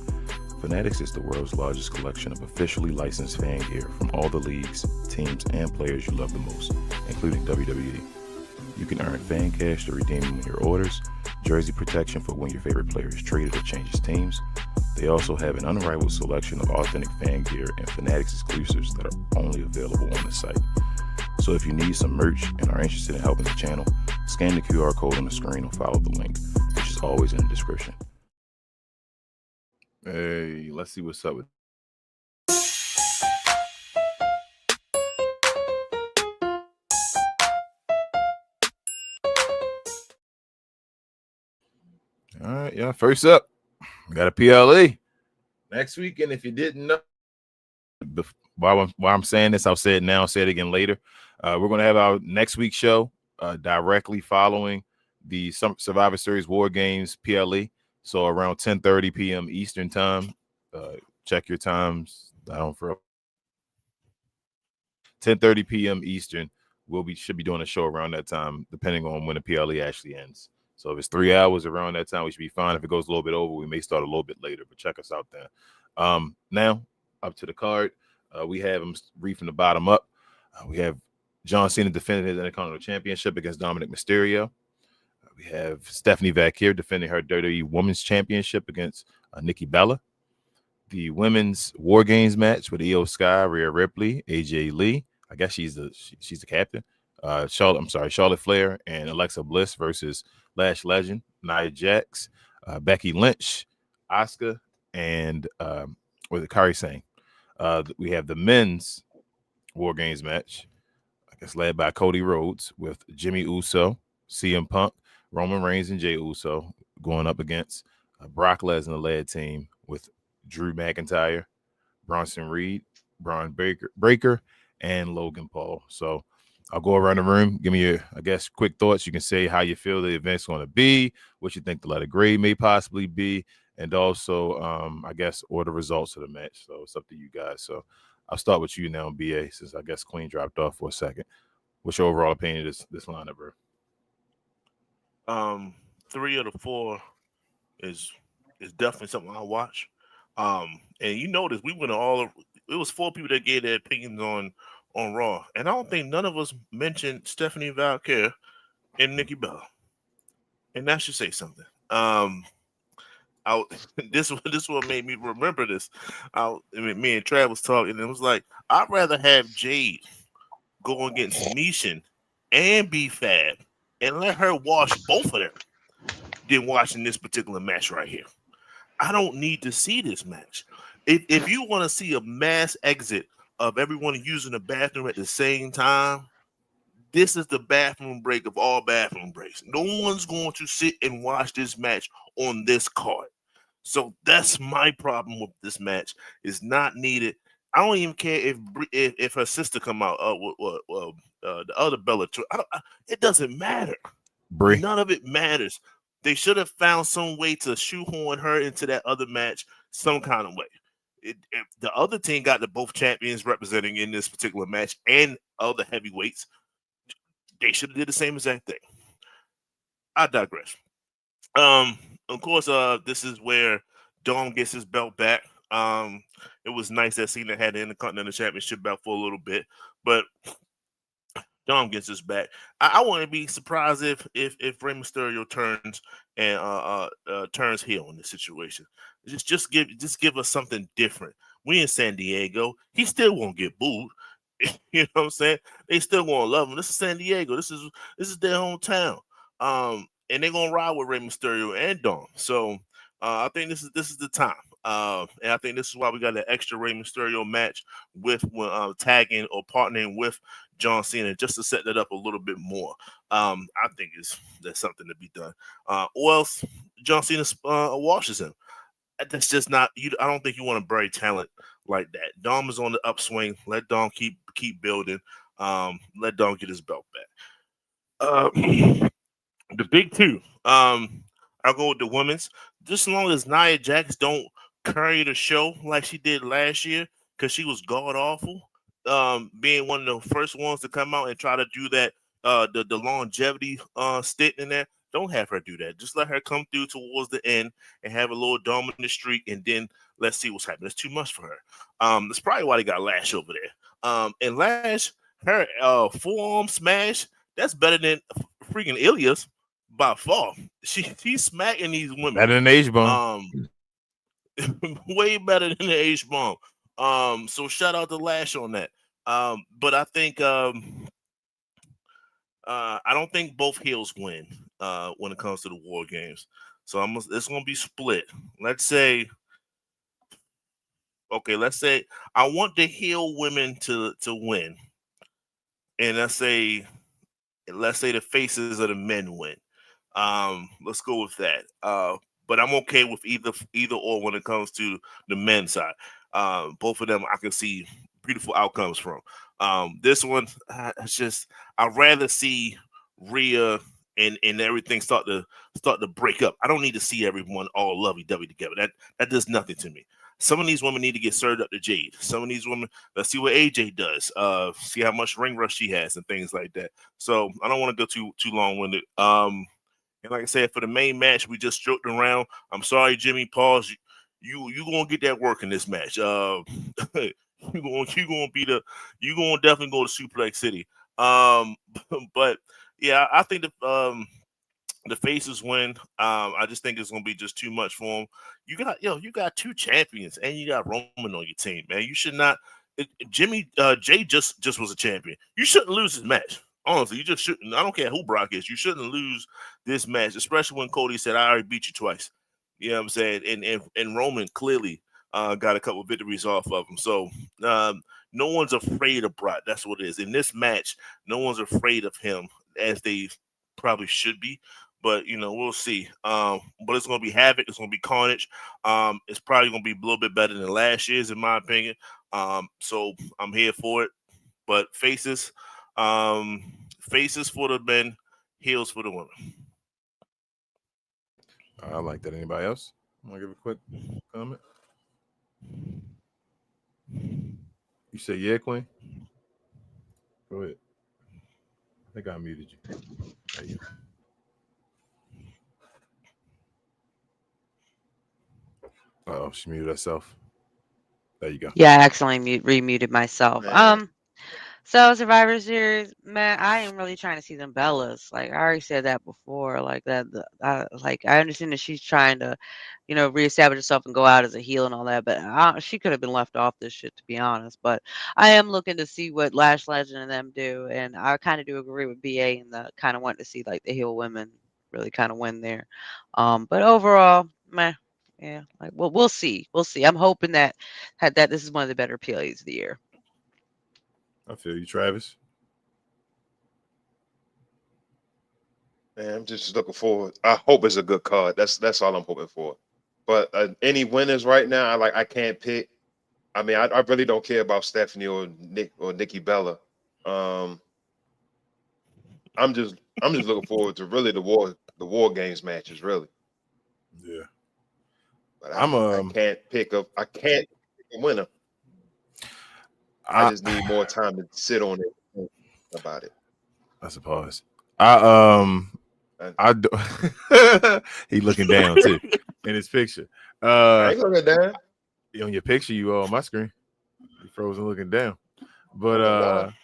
Fanatics is the world's largest collection of officially licensed fan gear from all the leagues, teams, and players you love the most, including WWE. You can earn fan cash to redeem when your orders, jersey protection for when your favorite player is traded or changes teams. They also have an unrivaled selection of authentic fan gear and Fanatics exclusives that are only available on the site. So if you need some merch and are interested in helping the channel, scan the QR code on the screen or follow the link, which is always in the description. Hey, let's see what's up with. All right, yeah. First up, we got a PLE next week, and if you didn't know, while I'm saying this, I'll say it now. I'll say it again later. We're going to have our next week's show directly following the Survivor Series WarGames PLE. So around 10:30 p.m. Eastern time. Check your times down for 10:30 p.m. Eastern. Should be doing a show around that time, depending on when the PLE actually ends. So if it's 3 hours around that time, we should be fine. If it goes a little bit over, we may start a little bit later, but check us out there. Now, up to the card, we have them read from the bottom up. We have John Cena defending his Intercontinental Championship against Dominic Mysterio. We have Stephanie Vaquer defending her WWE Women's Championship against Nikki Bella. The women's War Games match with Io Sky, Rhea Ripley, AJ Lee. I guess she's the captain. Charlotte Flair and Alexa Bliss versus Lash Legend, Nia Jax, Becky Lynch, Asuka, and with Kairi Sane. We have the men's War Games match, I guess led by Cody Rhodes with Jimmy Uso, CM Punk, Roman Reigns, and Jey Uso going up against Brock Lesnar-led team with Drew McIntyre, Bronson Reed, Braun Breaker, and Logan Paul. So I'll go around the room. Give me your, I guess, quick thoughts. You can say how you feel the event's going to be, what you think the letter grade may possibly be, and also, I guess, or the results of the match. So it's up to you guys. So I'll start with you now, BA, since I guess Queen dropped off for a second. What's your overall opinion of this lineup, bro? 3 of the 4 is definitely something I'll watch. And you notice we went to it was 4 people that gave their opinions on Raw, and I don't think none of us mentioned Stephanie Valkyrie and Nikki Bella, and that should say something. I, this what made me remember this. Me and Trav was talking, and it was like I'd rather have Jade go against Mishin and B-Fab and let her wash both of them than watching this particular match right here. I don't need to see this match. If you want to see a mass exit of everyone using the bathroom at the same time, this is the bathroom break of all bathroom breaks. No one's going to sit and watch this match on this card. So that's my problem with this match. It's not needed. I don't even care if her sister come out. The other Bella. It doesn't matter. Brie. None of it matters. They should have found some way to shoehorn her into that other match some kind of way. If the other team got the both champions representing in this particular match and other heavyweights, they should have did the same exact thing. I digress. Of course, this is where Dom gets his belt back. It was nice that Cena had the Intercontinental Championship belt for a little bit, but Dom gets his back. I wouldn't be surprised if Rey Mysterio turns and turns heel in this situation. Just give us something different. We in San Diego. He still won't get booed. You know what I'm saying? They still gonna love him. This is San Diego. This is their hometown. And they're gonna ride with Rey Mysterio and Dom. So I think this is the time. And I think this is why we got an extra Rey Mysterio match with tagging or partnering with John Cena just to set that up a little bit more. I think there's something to be done. Or else John Cena washes him. That's just not you. I don't think you want to bury talent like that. Dom is on the upswing. Let Dom keep building. Let Dom get his belt back. The big two. I'll go with the women's. Just as long as Nia Jax don't carry the show like she did last year, because she was god awful. Being one of the first ones to come out and try to do that, the longevity stint in there. Don't have her do that. Just let her come through towards the end and have a little dominant streak, and then let's see what's happening. It's too much for her. That's probably why they got Lash over there. And Lash, her forearm smash, that's better than freaking Ilya's by far. She's smacking these women. Better than H-Bomb. Way better than the H-Bomb. So shout out to Lash on that. But I think I don't think both heels win when it comes to the War Games. So it's gonna be split. Let's say I want the heel women to win, and let's say the faces of the men win. Let's go with that. But I'm okay with either or when it comes to the men's side. Both of them I can see beautiful outcomes from. This one, it's just I'd rather see Rhea and everything start to break up. I don't need to see everyone all lovey-dovey together. That does nothing to me. Some of these women need to get served up to Jade. Some of these women, let's see what AJ does. See how much ring rust she has and things like that. So I don't want to go too long-winded. And like I said, for the main match, we just joked around. I'm sorry, Jimmy. Pause. You gonna get that work in this match. You're gonna definitely go to Suplex City. But yeah, I think the faces win. I just think it's gonna be just too much for them. You got two champions and you got Roman on your team, man. You should not. Jay just was a champion. You shouldn't lose his match. Honestly, you just shouldn't. I don't care who Brock is. You shouldn't lose this match, especially when Cody said, "I already beat you twice." You know what I'm saying? And Roman clearly got a couple of victories off of him. So no one's afraid of Brock. That's what it is. In this match, no one's afraid of him as they probably should be. But we'll see. But it's gonna be havoc. It's gonna be carnage. It's probably gonna be a little bit better than last year's, in my opinion. So I'm here for it. But faces, Faces for the men, heels for the women. I like that. Anybody else want to give a quick comment? You say yeah, Queen? Go ahead. I think I muted you. There you go. Oh, she muted herself. There you go. Yeah, I accidentally remuted myself. Man. So Survivor Series, man, I am really trying to see them Bellas. Like I already said that before. Like that, like I understand that she's trying to, reestablish herself and go out as a heel and all that. But she could have been left off this shit, to be honest. But I am looking to see what Lash Legend and them do, and I kind of do agree with BA and the kind of want to see like the heel women really kind of win there. But overall, man, yeah, like we'll see, we'll see. I'm hoping that this is one of the better PLEs of the year. I feel you, Travis. Man, I'm just looking forward. I hope it's a good card. That's all I'm hoping for. But any winners right now, I can't pick. I mean, I really don't care about Stephanie or Nikki Bella. I'm just looking forward to really the war games matches, really. Yeah. But I can't pick a winner. I just need more time to sit on it and think about it. I suppose. I do. He looking down too in his picture. I ain't looking down. On your picture, you on my screen. You frozen looking down. But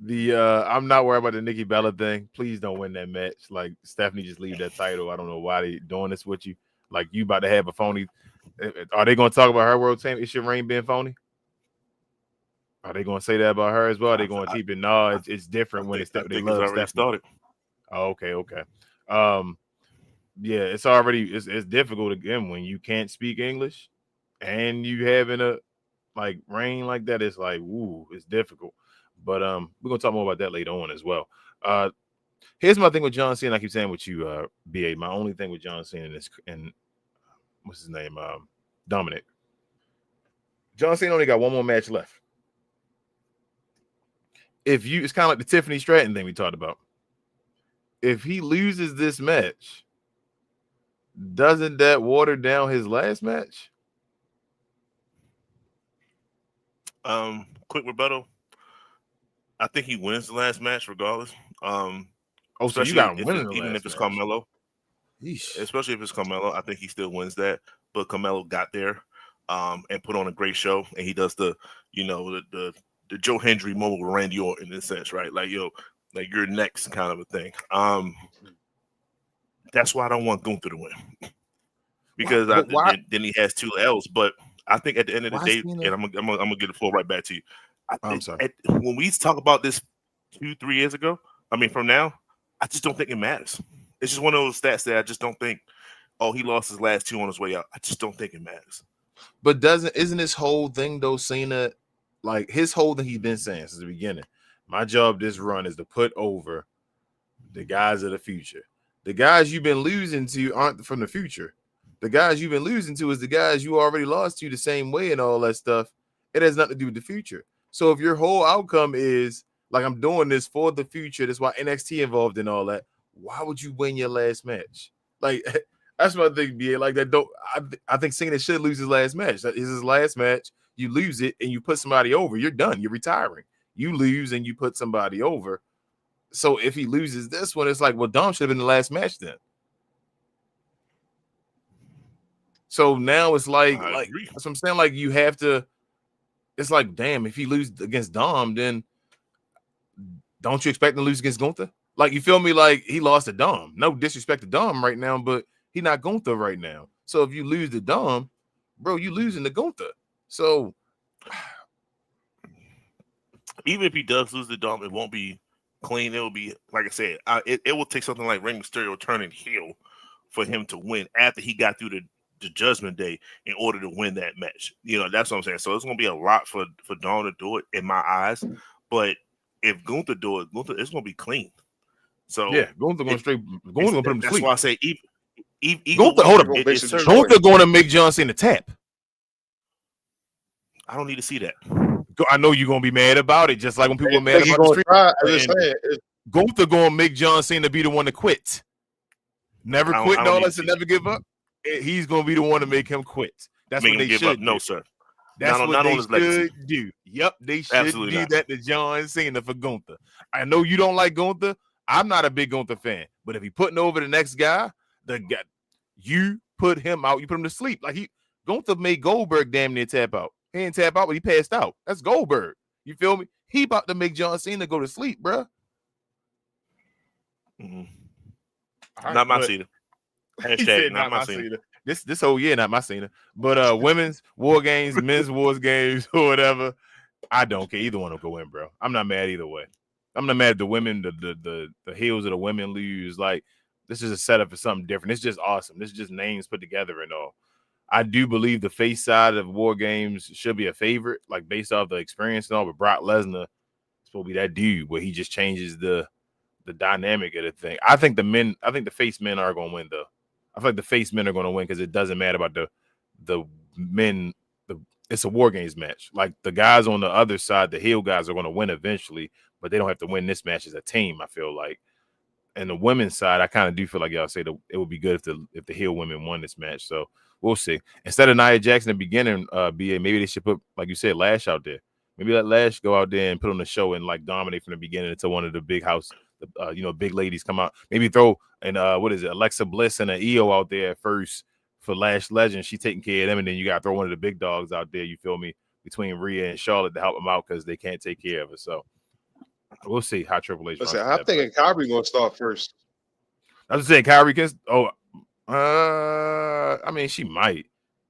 I'm not worried about the Nikki Bella thing. Please don't win that match. Like Stephanie, just leave that title. I don't know why they doing this with you. Like you about to have a phony. Are they going to talk about her world champion? Is your reign being phony? Are they going to say that about her as well? Are they going to keep it? No, it's different when they love already started. Oh, okay. Yeah, it's difficult again when you can't speak English and you having a like reign like that. It's like, ooh, it's difficult. But we're gonna talk more about that later on as well. Here's my thing with John Cena. I keep saying with you, BA. My only thing with John Cena is and what's his name, Dominic. John Cena only got one more match left. It's kind of like the Tiffany Stratton thing we talked about. If he loses this match, doesn't that water down his last match? Quick rebuttal. I think he wins the last match regardless. So you got him winning even if it's Camelo. Especially if it's Camelo, I think he still wins that. But Camelo got there and put on a great show, and he does the Joe Hendry moment with Randy Orton in a sense, right? Like like you're next kind of a thing. That's why I don't want Gunther to win because then he has 2 L's. But I think at the end of the day, and I'm gonna get the floor right back to you. I'm sorry. When we talk about this 2-3 years ago, from now, I just don't think it matters. It's just one of those stats that I just don't think. Oh, he lost his last 2 on his way out. I just don't think it matters. But isn't this whole thing though, Cena, like his whole thing he's been saying since the beginning? My job this run is to put over the guys of the future. The guys you've been losing to aren't from the future. The guys you've been losing to is the guys you already lost to the same way and all that stuff. It has nothing to do with the future. So if your whole outcome is like I'm doing this for the future, that's why NXT involved in all that. Why would you win your last match? Like that's my thing, BA. Like that I think Cena should lose his last match. That is his last match. You lose it and you put somebody over. You're done. You're retiring. You lose and you put somebody over. So if he loses this one, it's like, well, Dom should have been the last match then. So now it's like that's what I'm saying. Like you have to. It's like, damn, if he loses against Dom, then don't you expect him to lose against Gunther? Like, you feel me? Like he lost to Dom. No disrespect to Dom right now, but he not Gunther right now. So if you lose to Dom, bro, you losing to Gunther. So even if he does lose to Dom, it won't be clean. It will be, like I said, it will take something like Rey Mysterio turning heel for him to win after he got through the Judgment Day in order to win that match. That's what I'm saying. So it's going to be a lot for Dom to do it in my eyes. But if Gunther do it, it's going to be clean. So yeah, Gunther going to put him to sleep. That's why I say Gunther, hold up. Gunther going to make John Cena tap. I don't need to see that. I know you're gonna be mad about it, just like when people I were mad think he's about the gonna street. try. I was saying, Gunther gonna make John Cena be the one to quit. Never quit and all that, and never give up. He's gonna be the one to make him quit. That's what they should do. No, sir. That's what they should do. Yep, they should do that to John Cena for Gunther. I know you don't like Gunther. I'm not a big Gunther fan, but if he putting over the next guy, you put him out, you put him to sleep. Like Gunther made Goldberg damn near tap out. He didn't tap out, but he passed out. That's Goldberg. You feel me? He about to make John Cena go to sleep, bro. Right, not my Cena. Hashtag not my Cena. This whole year, not my Cena. But women's war games, men's wars games, or whatever. I don't care. Either one will go in, bro. I'm not mad either way. I'm not mad at the women, the heels of the women lose. Like, this is a setup for something different. It's just awesome. This is just names put together and all. I do believe the face side of war games should be a favorite, like based off the experience and all. But Brock Lesnar is supposed to be that dude where he just changes the dynamic of the thing. I think the face men are going to win, though. I feel like the face men are going to win because it doesn't matter about the men. It's a war games match. Like the guys on the other side, the heel guys are going to win eventually, but they don't have to win this match as a team, I feel like. And the women's side, I kind of do feel like y'all say that it would be good if the heel women won this match. So we'll see. Instead of Nia Jax in the beginning, BA, maybe they should put, like you said, Lash out there. Maybe let Lash go out there and put on the show and like dominate from the beginning until one of the big house, big ladies come out. Maybe throw Alexa Bliss and an EO out there at first for Lash Legend. She taking care of them, and then you got to throw one of the big dogs out there. You feel me? Between Rhea and Charlotte to help them out because they can't take care of her. So we'll see how Triple H. Listen, I'm thinking Kyrie gonna start first. I was saying Kyrie can. I mean, she might.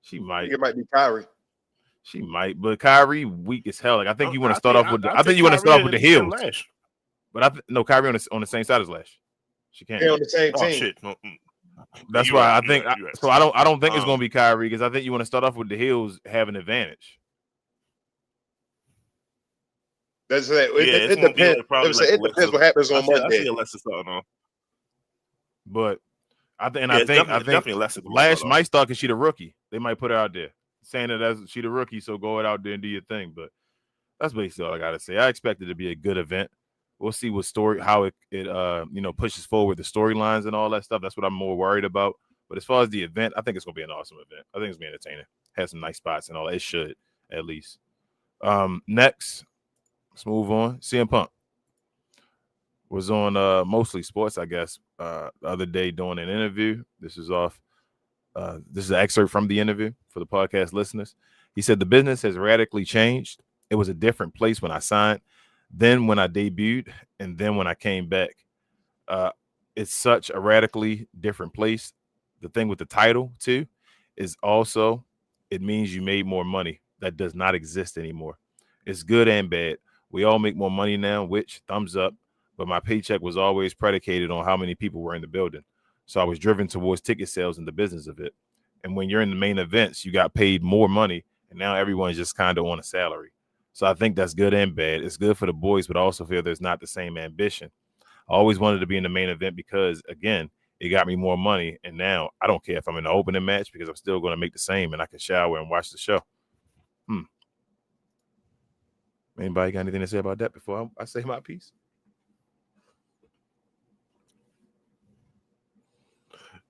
It might be Kyrie. She might, but Kyrie weak as hell. Like I think you want to start off with. I think you want to start off with the heels. But Kyrie on the same side as Lash. She can't. They're on the same team. Shit. No. That's why I think. So I don't think it's gonna be Kyrie because I think you want to start off with the heels have an advantage. That's it. It depends. It depends what happens on Monday. But I think Lash might start because she's the rookie. They might put her out there saying that as she the rookie, so go out there and do your thing. But that's basically all I gotta say. I expect it to be a good event. We'll see how it pushes forward the storylines and all that stuff. That's what I'm more worried about. But as far as the event, I think it's gonna be an awesome event. I think it's gonna be entertaining. Has some nice spots and all that. It should at least. Next. Let's move on. CM Punk was on mostly sports, I guess, the other day doing an interview. This is an excerpt from the interview for the podcast listeners. He said, the business has radically changed. It was a different place when I signed, then when I debuted, and then when I came back. It's such a radically different place. The thing with the title, too, is also it means you made more money. That does not exist anymore. It's good and bad. We all make more money now, which thumbs up, but my paycheck was always predicated on how many people were in the building. So I was driven towards ticket sales and the business of it. And when you're in the main events, you got paid more money, and now everyone's just kind of on a salary. So I think that's good and bad. It's good for the boys, but I also feel there's not the same ambition. I always wanted to be in the main event because, again, it got me more money. And now I don't care if I'm in the opening match because I'm still going to make the same, and I can shower and watch the show. Anybody got anything to say about that before I say my piece?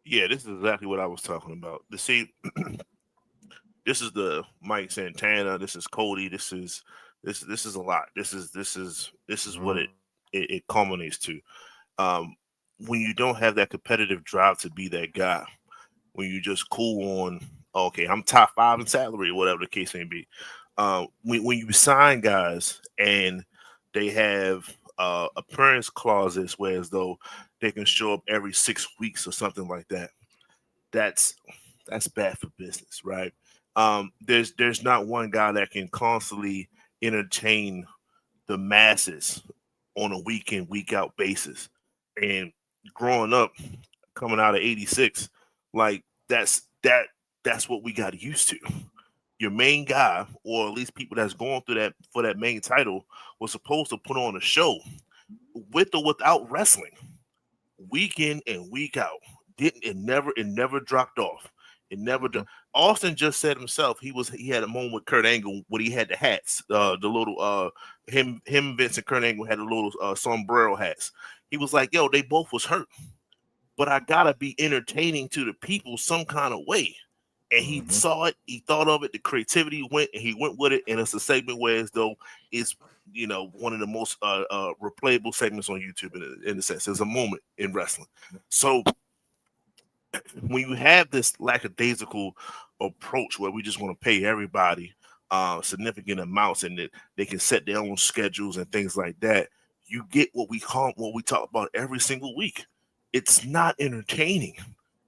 Yeah, this is exactly what I was talking about. See, this is the Mike Santana. This is Cody. This is a lot. This is what it culminates to. When you don't have that competitive drive to be that guy, when you just cool on, okay, I'm top 5 in salary or whatever the case may be. When you sign guys and they have appearance clauses where as though they can show up every 6 weeks or something like that, that's bad for business, right? There's not one guy that can constantly entertain the masses on a week in, week out basis. And growing up, coming out of '86, like that's what we got used to. Your main guy, or at least people that's going through that for that main title, was supposed to put on a show with or without wrestling, week in and week out. It never dropped off. It never done. Austin just said himself he had a moment with Kurt Angle when he had the hats, the little him Vince and Kurt Angle had the little sombrero hats. He was like, yo, they both was hurt, but I gotta be entertaining to the people some kind of way. And he saw it, he thought of it, the creativity went, and he went with it. And it's a segment where as though it's one of the most replayable segments on YouTube in a sense. There's a moment in wrestling. So when you have this lackadaisical approach where we just want to pay everybody significant amounts and that they can set their own schedules and things like that, you get what we talk about every single week. It's not entertaining.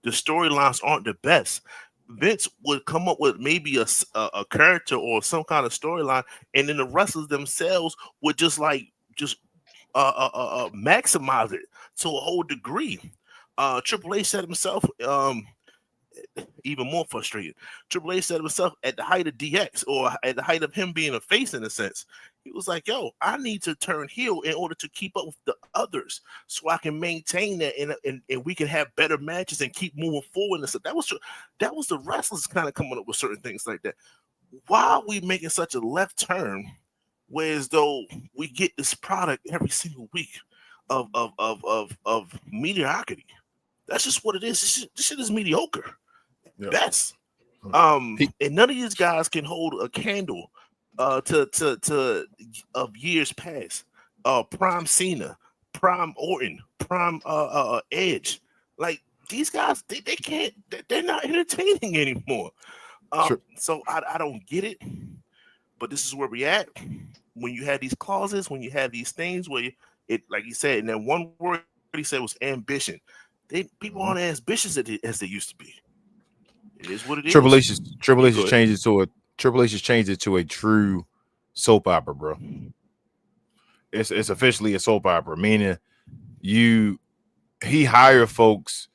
The storylines aren't the best. Vince would come up with maybe a character or some kind of storyline, and then the wrestlers themselves would just maximize it to a whole degree. Triple H said himself, even more frustrated. Triple H said himself at the height of DX, or at the height of him being a face in a sense. He was like, yo, I need to turn heel in order to keep up with the others so I can maintain that and we can have better matches and keep moving forward. And stuff. That was the wrestlers kind of coming up with certain things like that. Why are we making such a left turn whereas though we get this product every single week of mediocrity? That's just what it is. This shit is mediocre. Yeah. Best. And none of these guys can hold a candle to of years past. Prime Cena, Prime Orton, Prime Edge. Like these guys, they can't. They're not entertaining anymore. Sure. So I don't get it. But this is where we at. When you have these clauses, when you have these things where it, like you said, and then one word he said was ambition. People aren't as ambitious as they used to be. It is what it is. Triple H has changed it to a true soap opera, bro. It's officially a soap opera, meaning he hires folks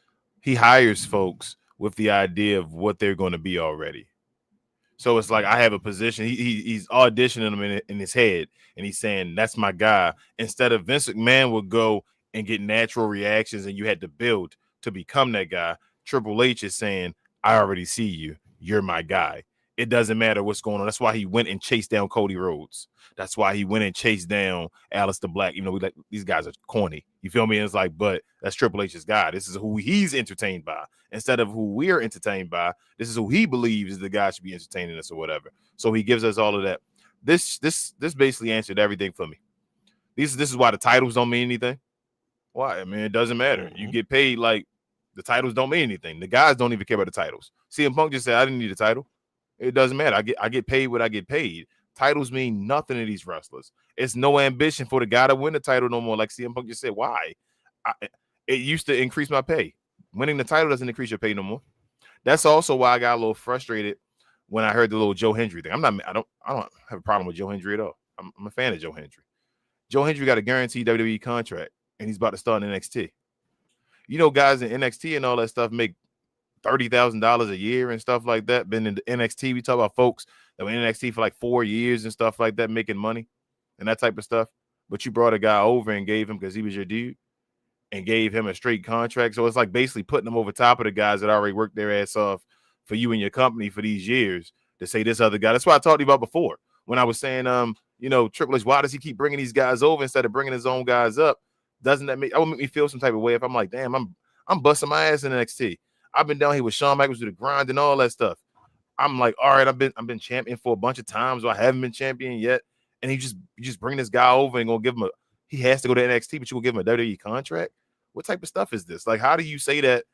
with the idea of what they're going to be already. So it's like I have a position. He's auditioning them in his head, and he's saying that's my guy. Instead of Vince McMahon would go and get natural reactions, and you had to build to become that guy. Triple H is saying, I already see you. You're my guy. It doesn't matter what's going on. That's why he went and chased down Cody Rhodes. That's why he went and chased down Aleister Black. You know, these guys are corny. You feel me? And it's like, but that's Triple H's guy. This is who he's entertained by. Instead of who we're entertained by, this is who he believes is the guy should be entertaining us or whatever. So he gives us all of that. This basically answered everything for me. This is why the titles don't mean anything. Why? I mean, it doesn't matter. You get paid like the titles don't mean anything. The guys don't even care about the titles. CM Punk just said, I didn't need a title. It doesn't matter. I get paid what I get paid. Titles mean nothing to these wrestlers. It's no ambition for the guy to win the title no more. Like CM Punk just said, why? It used to increase my pay. Winning the title doesn't increase your pay no more. That's also why I got a little frustrated when I heard the little Joe Hendry thing. I don't have a problem with Joe Hendry at all. I'm a fan of Joe Hendry. Joe Hendry got a guaranteed WWE contract, and he's about to start in NXT. You know, guys in NXT and all that stuff make $30,000 a year and stuff like that. Been in the NXT. We talk about folks that were in NXT for like 4 years and stuff like that, making money and that type of stuff. But you brought a guy over and gave him, because he was your dude, and gave him a straight contract. So it's like basically putting them over top of the guys that already worked their ass off for you and your company for these years to say this other guy. That's what I talked to you about before when I was saying, Triple H, why does he keep bringing these guys over instead of bringing his own guys up? That would make me feel some type of way if I'm like, damn, I'm busting my ass in NXT. I've been down here with Shawn Michaels with the grind and all that stuff. I'm like, all right, I've been champion for a bunch of times, or I haven't been champion yet. And you just bring this guy over and gonna give him he has to go to NXT, but you will give him a WWE contract. What type of stuff is this? Like, how do you say that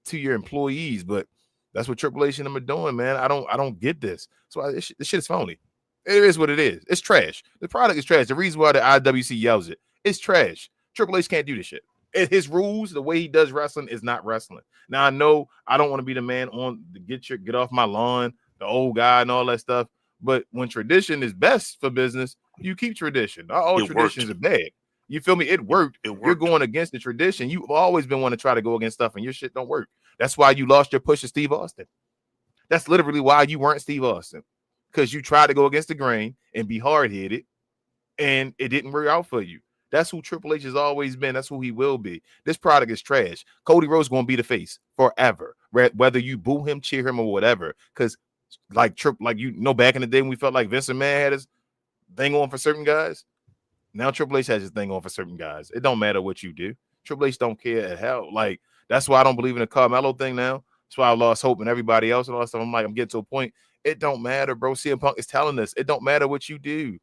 to your employees? But that's what Triple H and them are doing, man. I don't get this. So this shit is phony. It is what it is. It's trash. The product is trash. The reason why the IWC yells it, it's trash. Triple H can't do this shit. His rules, the way he does wrestling, is not wrestling. Now I know I don't want to be the man on the get off my lawn, the old guy and all that stuff. But when tradition is best for business, you keep tradition. Not all traditions are bad. You feel me? It worked. You're going against the tradition. You've always been wanting to try to go against stuff, and your shit don't work. That's why you lost your push to Steve Austin. That's literally why you weren't Steve Austin, because you tried to go against the grain and be hard-headed, and it didn't work out for you. That's who Triple H has always been. That's who he will be. This product is trash. Cody Rhodes going to be the face forever, whether you boo him, cheer him, or whatever. Because back in the day when we felt like Vince McMahon had his thing on for certain guys. Now Triple H has his thing on for certain guys. It don't matter what you do. Triple H don't care at hell. Like, that's why I don't believe in the Carmelo thing now. That's why I lost hope in everybody else and all that stuff. I'm like, I'm getting to a point. It don't matter, bro. CM Punk is telling us it don't matter what you do.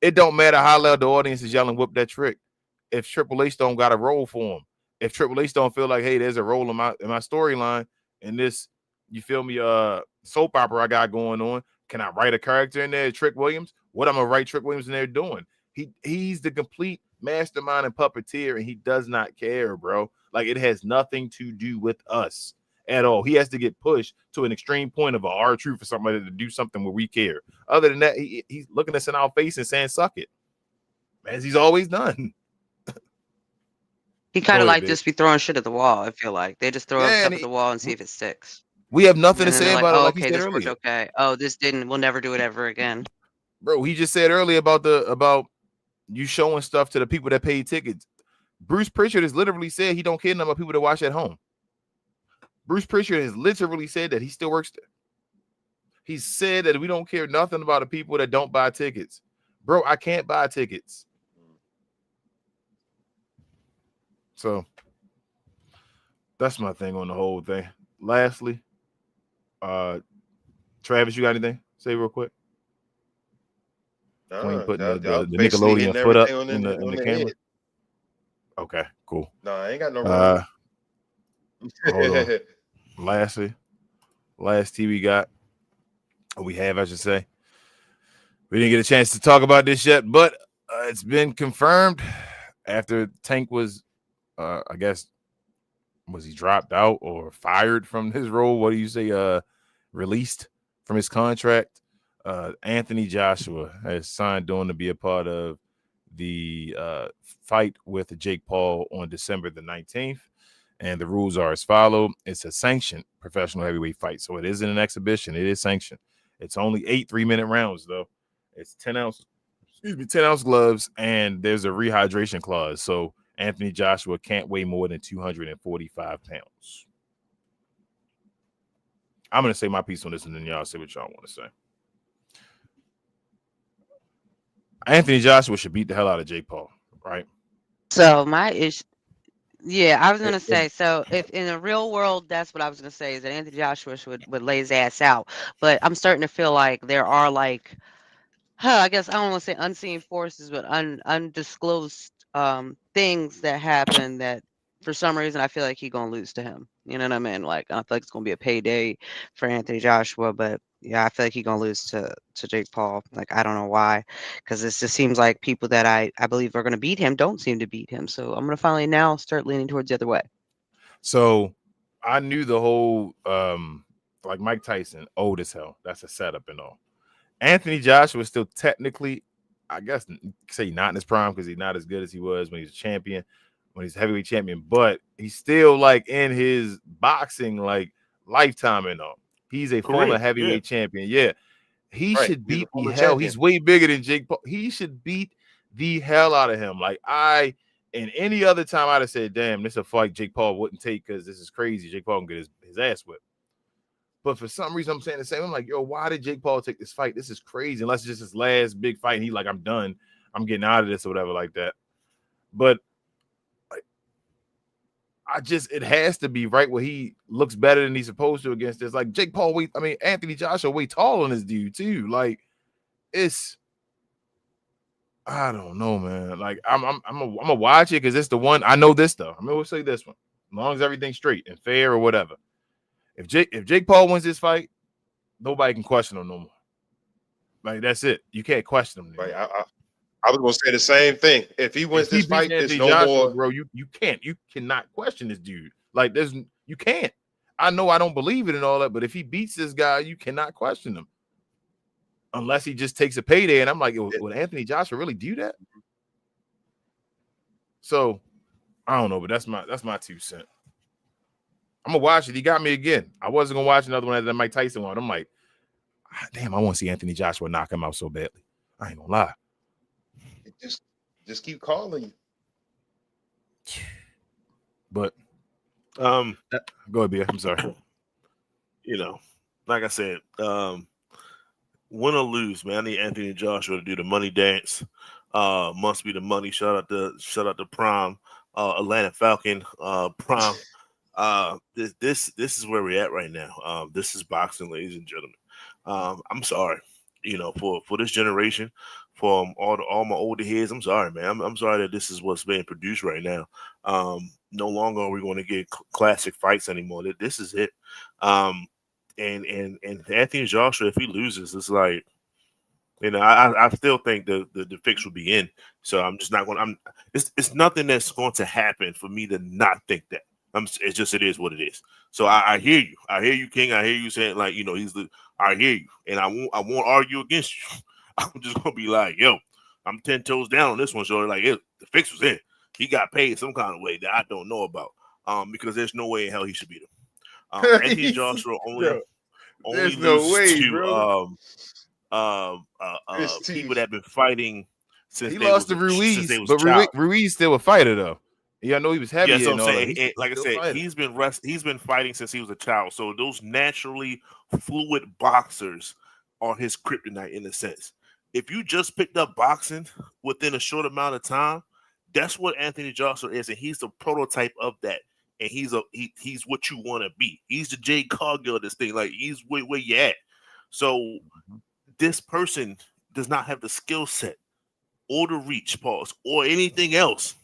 It don't matter how loud the audience is yelling, whoop that trick. If Triple H don't got a role for him, if Triple H don't feel like, hey, there's a role in my storyline in this, you feel me, soap opera I got going on, can I write a character in there, Trick Williams? What I'm gonna write Trick Williams in there doing? He's the complete mastermind and puppeteer, and he does not care, bro. Like, it has nothing to do with us at all. He has to get pushed to an extreme point of a R-Truth for somebody to do something where we care. Other than that, he's looking us in our face and saying, suck it, as he's always done. He kind of like just be throwing shit at the wall. I feel like they just throw stuff at the wall and see if it sticks. We have nothing to say about it. Oh, like okay, this worked okay. Oh, this didn't. We'll never do it ever again. Bro, he just said earlier about you showing stuff to the people that paid tickets. Bruce Pritchard has literally said he don't care about people that watch at home. Bruce Pritchard has literally said that. He still works there. He said that we don't care nothing about the people that don't buy tickets. Bro, I can't buy tickets. So that's my thing on the whole thing. Lastly, Travis, you got anything? Say real quick. Putting the Nickelodeon foot up in the camera. Head. Okay, cool. No, I ain't got no wrong. Hold on. Lastly, last T we got, or we have, I should say. We didn't get a chance to talk about this yet, but it's been confirmed after Tank was, I guess, was he dropped out or fired from his role? What do you say? Released from his contract. Anthony Joshua has signed on to be a part of the fight with Jake Paul on December the 19th. And the rules are as follows. It's a sanctioned professional heavyweight fight. So it isn't an exhibition. It is sanctioned. It's only 8 3-minute rounds, though. It's 10 ounce gloves, and there's a rehydration clause. So Anthony Joshua can't weigh more than 245 pounds. I'm going to say my piece on this, and then y'all say what y'all want to say. Anthony Joshua should beat the hell out of Jake Paul, right? So my issue, yeah, I was gonna say. So if in the real world, that's what I was gonna say is that Anthony Joshua would lay his ass out. But I'm starting to feel like there are like, I guess I don't want to say unseen forces, but undisclosed things that happen that for some reason I feel like he's gonna lose to him. You know what I mean? Like, I feel like it's gonna be a payday for Anthony Joshua, but yeah, I feel like he's gonna lose to Jake Paul. Like, I don't know why, because this just seems like people that I believe are gonna beat him don't seem to beat him. So I'm gonna finally now start leaning towards the other way. So I knew the whole like Mike Tyson, old as hell. That's a setup and all. Anthony Joshua is still technically, I guess, say not in his prime because he's not as good as he was when he was a champion, when he's a heavyweight champion, but he's still like in his boxing like lifetime and all. He's a former heavyweight champion. Yeah. He should beat the hell. Champion. He's way bigger than Jake Paul. He should beat the hell out of him. Like, in any other time, I'd have said, damn, this is a fight Jake Paul wouldn't take because this is crazy. Jake Paul can get his ass whipped. But for some reason, I'm saying the same. I'm like, yo, why did Jake Paul take this fight? This is crazy. Unless it's just his last big fight. And he's like, I'm done. I'm getting out of this or whatever like that. But it has to be right where he looks better than he's supposed to against this. Like, Jake Paul, Anthony Joshua way taller than this dude too. Like, I don't know, man. Like, I'm gonna watch it because it's the one I know this though. I'm gonna say this one. As long as everything's straight and fair or whatever. If Jake Paul wins this fight, nobody can question him no more. Like, that's it. You can't question him. Right. I was gonna say the same thing. If he wins this fight, there's no Joshua, more. Bro, you cannot question this dude. Like, you can't. I know I don't believe it and all that, but if he beats this guy, you cannot question him. Unless he just takes a payday. And I'm like, would Anthony Joshua really do that? So I don't know, but that's my 2 cents. I'm gonna watch it. He got me again. I wasn't gonna watch another one that Mike Tyson one. I'm like, damn, I want to see Anthony Joshua knock him out so badly. I ain't gonna lie. Just keep calling you. But Um, go ahead, B. I'm sorry. you know, like I said, win or lose, man. I need Anthony Joshua to do the money dance. Must be the money. Shout out to Prime, Atlanta Falcon, Prime. This is where we're at right now. This is boxing, ladies and gentlemen. I'm sorry, for this generation, for all my older heads. I'm sorry, man. I'm sorry that this is what's being produced right now. No longer are we going to get classic fights anymore. This is it. And Anthony Joshua, if he loses, it's like, I still think the fix will be in. So I'm just not going. It's nothing that's going to happen for me to not think that. It's just, it is what it is. So I hear you. I hear you, King. I hear you saying, like, I hear you, and I won't argue against you. I'm just gonna be like, yo, I'm 10 toes down on this one. So like, the fix was in. He got paid some kind of way that I don't know about. Because there's no way in hell he should beat him. Anthony Joshua only There's no loses way, to bro. people that have been fighting since He they lost was to Ruiz, they was but child. Ruiz still a fighter though. Yeah, I know he was heavy. Yeah, so I'm and all saying, that. like I Still said, fighting. he's been fighting since he was a child. So those naturally fluid boxers are his kryptonite in a sense. If you just picked up boxing within a short amount of time, that's what Anthony Joshua is, and he's the prototype of that. And he's what you want to be. He's the Jay Cargill of this thing. Like, he's where you at. So this person does not have the skill set or the reach, pause, or anything else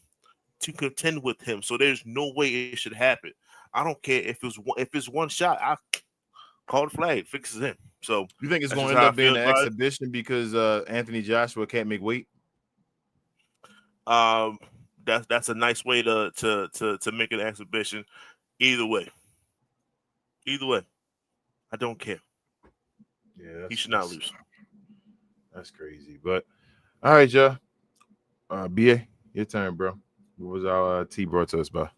to contend with him. So there's no way it should happen. I don't care if it's one shot. I call the flag, fixes him. So You think it's that's going just to end how up I being feel an about it. exhibition because Anthony Joshua can't make weight? That's a nice way to make an exhibition. Either way, I don't care. Yeah, He should not lose. That's crazy. But all right, y'all. BA, your turn, bro. What was our tea brought to us by?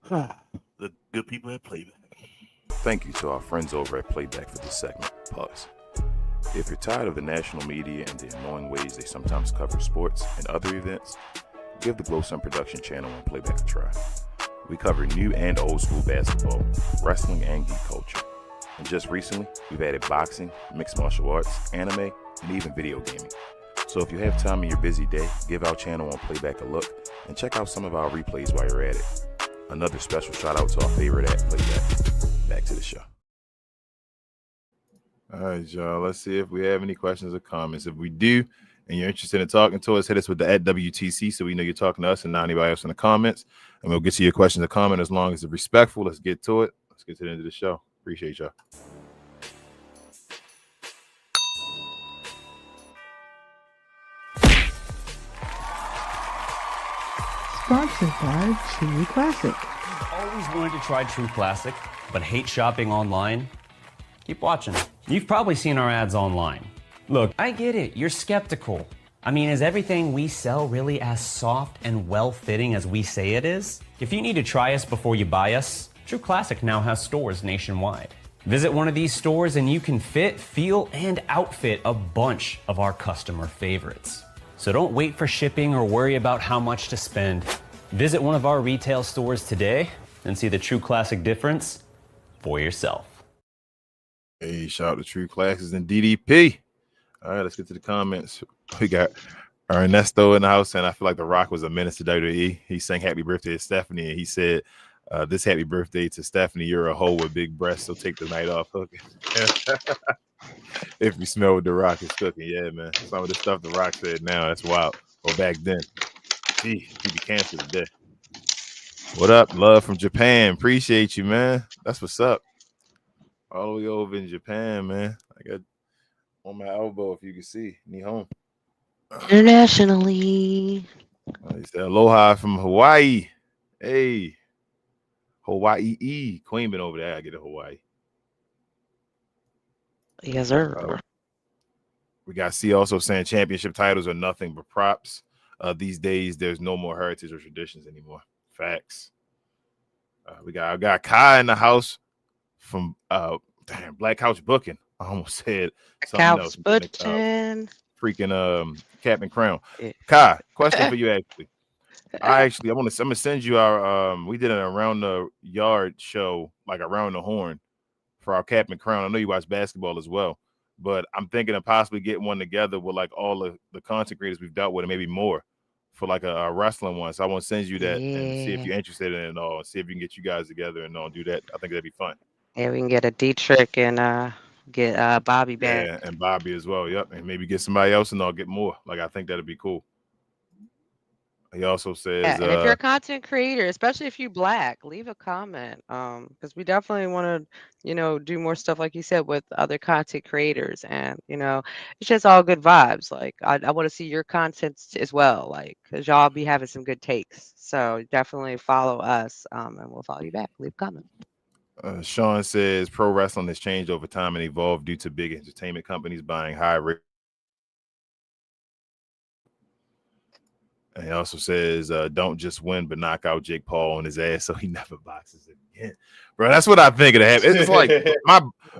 The good people at Playback. Thank you to our friends over at Playback for this segment. Pause. If you're tired of the national media and the annoying ways they sometimes cover sports and other events, give the Glow Sun Production channel on Playback a try. We cover new and old school basketball, wrestling, and geek culture. And just recently, we've added boxing, mixed martial arts, anime, and even video gaming. So if you have time in your busy day, give our channel on Playback a look and check out some of our replays while you're at it. Another special shout out to our favorite at Playback. Back to the show. All right, y'all. Let's see if we have any questions or comments. If we do, and you're interested in talking to us, hit us with the @WTC so we know you're talking to us and not anybody else in the comments. And we'll get to your questions or comment as long as it's respectful. Let's get to it. Let's get to the end of the show. Appreciate y'all. Sponsored by True Classic. Always wanted to try True Classic, but hate shopping online? Keep watching. You've probably seen our ads online. Look, I get it, you're skeptical. I mean, is everything we sell really as soft and well-fitting as we say it is? If you need to try us before you buy us, True Classic now has stores nationwide. Visit one of these stores and you can fit, feel, and outfit a bunch of our customer favorites. So don't wait for shipping or worry about how much to spend. Visit one of our retail stores today and see the True Classic difference for yourself. Hey, shout out to True Classics and DDP. All right, let's get to the comments. We got Ernesto in the house, and I feel like The Rock was a menace to WWE. He sang happy birthday to Stephanie, and he said, this happy birthday to Stephanie, you're a hoe with big breasts, so take the night off hooking. If you smell what The Rock is cooking, yeah, man. Some of the stuff The Rock said now, that's wild. Or back then. Gee, he be canceled today. What up? Love from Japan. Appreciate you, man. That's what's up. All the way over in Japan, man. I got on my elbow, if you can see. Nihon. Internationally. He said aloha from Hawaii. Hey. Hawaii. Queen been over there. I get to Hawaii. Yes, sir. We got C also saying championship titles are nothing but props. These days, there's no more heritage or traditions anymore. Facts. I got Kai in the house from Black Couch Booking. I almost said something Couch else. button. freaking cap and crown. Yeah. Kai, question for you actually. I'm gonna send you our we did an around the yard show, like around the horn for our cap and crown. I know you watch basketball as well, but I'm thinking of possibly getting one together with like all the content creators we've dealt with and maybe more for like a wrestling one. So I want to send you that and see if you're interested in it and all, and see if you can get you guys together and all do that. I think that'd be fun. Yeah, we can get a Dietrich and get Bobby back. Yeah, and Bobby as well. Yep, and maybe get somebody else and I'll get more. Like I think that'd be cool. He also says, Yeah, and if you're a content creator, especially if you're Black, leave a comment. Because we definitely want to, do more stuff like you said with other content creators, and it's just all good vibes. Like I want to see your content as well, like because y'all be having some good takes. So definitely follow us, and we'll follow you back. Leave a comment. Sean says pro wrestling has changed over time and evolved due to big entertainment companies buying high rate. And he also says, don't just win, but knock out Jake Paul on his ass so he never boxes again. Bro, that's what I think of that. It's like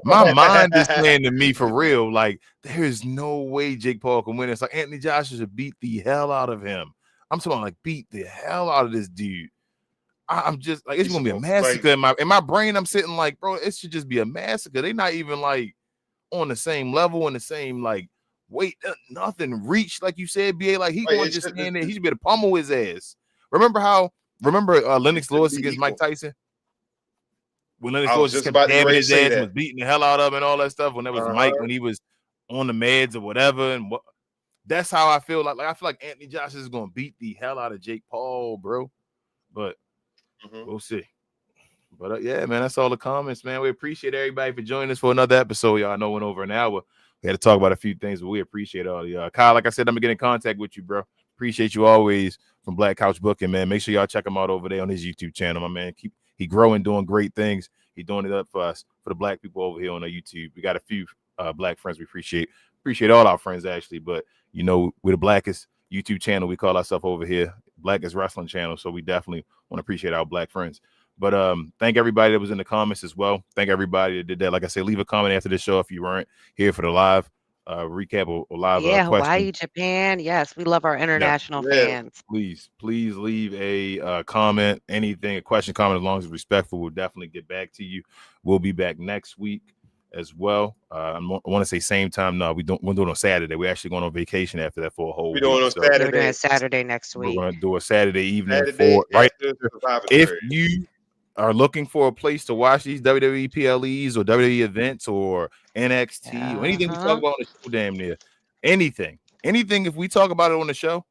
my mind is saying to me for real, like, there's no way Jake Paul can win. It's like Anthony Joshua should beat the hell out of him. I'm talking like beat the hell out of this dude. I'm just like, it's gonna be a massacre in my brain. I'm sitting like, bro, it should just be a massacre. They're not even like on the same level, on the same like weight, nothing reach, like you said, BA. Like he gonna just stand there. He should be able to pummel his ass. Remember Lennox Lewis against Mike Tyson? When Lennox Lewis just kept stabbing his ass and was beating the hell out of him and all that stuff. When there was Mike, when he was on the meds or whatever, and that's how I feel. Like I feel like Anthony Joshua is gonna beat the hell out of Jake Paul, bro. But we'll see. But yeah, man, that's all the comments, man. We appreciate everybody for joining us for another episode. Y'all know, went over an hour. We had to talk about a few things, but we appreciate all of y'all. Kyle, like I said, I'm gonna get in contact with you, bro. Appreciate you always from Black Couch Booking, man. Make sure y'all check him out over there on his YouTube channel, my man. He growing, doing great things. He doing it up for us, for the Black people over here on the YouTube. We got a few Black friends we appreciate all our friends actually, but we're the blackest YouTube channel. We call ourselves over here Blackest Wrestling Channel, so we definitely want to appreciate our Black friends. But thank everybody that was in the comments as well. Thank everybody that did that. Like I said, leave a comment after the show if you weren't here for the live recap or live Hawaii, Japan. Yes, we love our international fans. Please leave a comment, anything, a question, comment, as long as it's respectful. We'll definitely get back to you. We'll be back next week as well. I want to say same time. No, we're doing it on Saturday. We're actually going on vacation after that for a whole week. We're doing on Saturday. We're doing Saturday next week. We're going to do a Saturday evening if you are looking for a place to watch these WWE PLEs or WWE events or NXT or anything we talk about on the show, damn near anything. If we talk about it on the show,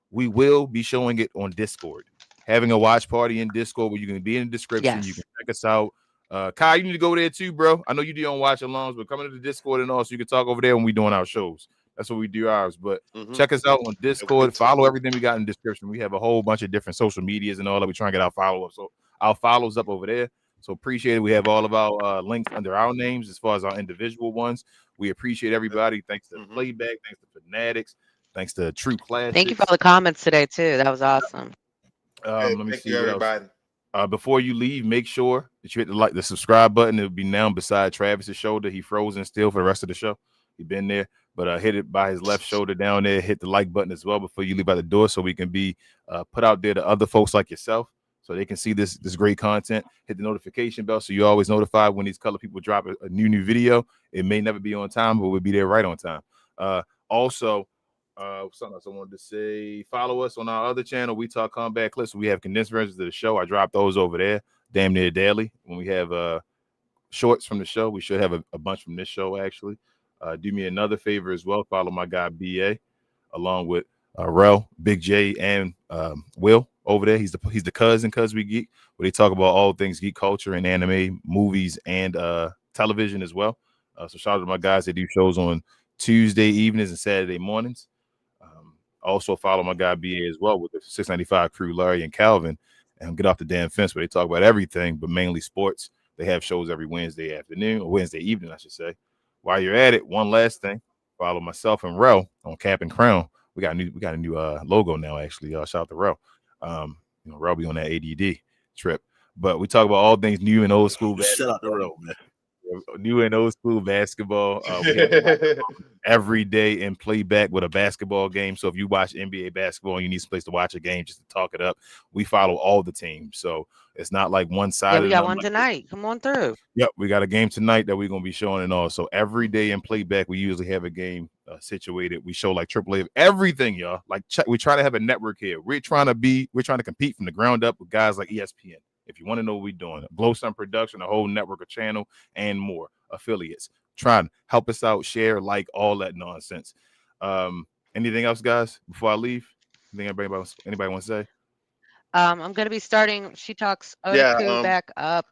we will be showing it on Discord. Having a watch party in Discord where you can be in the description. Yes. You can check us out. Kai, you need to go there too, bro. I know you do on watch alongs, but come into the Discord and all so you can talk over there when we're doing our shows. That's what we do ours. But check us out on Discord. Follow everything we got in the description. We have a whole bunch of different social medias and all that. We try and get our follow-ups. So our follows up over there. So appreciate it. We have all of our links under our names as far as our individual ones. We appreciate everybody. Thanks to Playback. Thanks to Fanatics. Thanks to True Classics. Thank you for all the comments today too. That was awesome. Let me see everybody. Before you leave, make sure that you hit the subscribe button. It'll be now beside Travis's shoulder. He frozen still for the rest of the show. He been there, but hit it by his left shoulder down there. Hit the like button as well before you leave out the door, so we can be put out there to other folks like yourself, so they can see this great content. Hit the notification bell so you're always notified when these color people drop a new video. It may never be on time, but we'll be there right on time. Also, something else I wanted to say, follow us on our other channel, We Talk Combat Clips. We have condensed versions of the show. I drop those over there damn near daily. When we have shorts from the show, we should have a bunch from this show actually. Do me another favor as well. Follow my guy BA along with Rel, Big J, and Will over there. He's the cousin Cuz We Geek, where they talk about all things geek culture and anime, movies, and television as well. So shout out to my guys. They do shows on Tuesday evenings and Saturday mornings. Also follow my guy BA as well with the 695 crew, Larry and Calvin, and Get Off the Damn Fence, where they talk about everything, but mainly sports. They have shows every Wednesday afternoon, or Wednesday evening, I should say. While you're at it, one last thing, follow myself and Rel on Cap and Crown. We got a new logo now, actually. Shout out to Rel. Rel be on that ADD trip. But we talk about all things new and old school. Shout out to Rel, man. new and old school basketball. We have every day in Playback with a basketball game. So if you watch NBA basketball and you need some place to watch a game just to talk it up, we follow all the teams. So it's not like one side. Yeah, we got one tonight. Come on through. Yep, we got a game tonight that we're going to be showing and all. So every day in Playback, we usually have a game situated. We show like AAA, everything, y'all. Like we try to have a network here. We're trying to compete from the ground up with guys like ESPN. If you want to know what we're doing, Blow Some Production, a whole network of channel and more affiliates. Try to help us out, share, like all that nonsense. Anything else, guys, before I leave? Anything anybody wants to say? I'm going to be starting She Talks Otaku back up.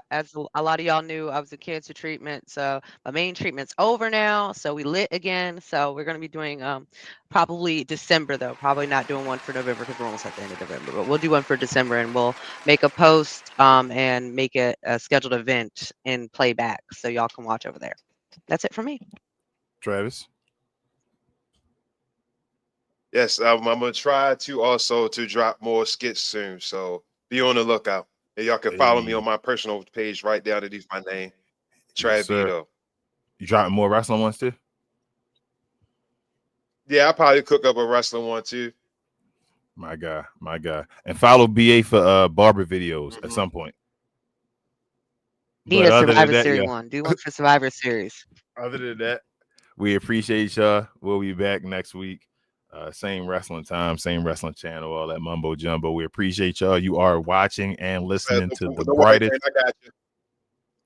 As a lot of y'all knew, I was a cancer treatment, so my main treatment's over now. So we lit again. So we're going to be doing probably December, though. Probably not doing one for November because we're almost at the end of November. But we'll do one for December, and we'll make a post and make it a scheduled event in Playback, so y'all can watch over there. That's it for me. Travis? Yes, I'm gonna try to drop more skits soon. So be on the lookout. And y'all can follow me on my personal page right down underneath my name, Travito. You dropping more wrestling ones too? Yeah, I'll probably cook up a wrestling one too. My guy. And follow BA for barber videos at some point. Need a Survivor Series one. Do one for Survivor Series. Other than that, we appreciate y'all. We'll be back next week. Same wrestling time, same wrestling channel, all that mumbo jumbo. We appreciate y'all. You are watching and listening to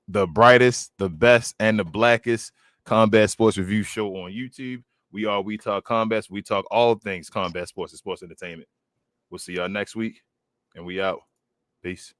the brightest, the best, and the blackest combat sports review show on YouTube. We talk combat. We talk all things combat sports and sports entertainment. We'll see y'all next week, and we out. Peace.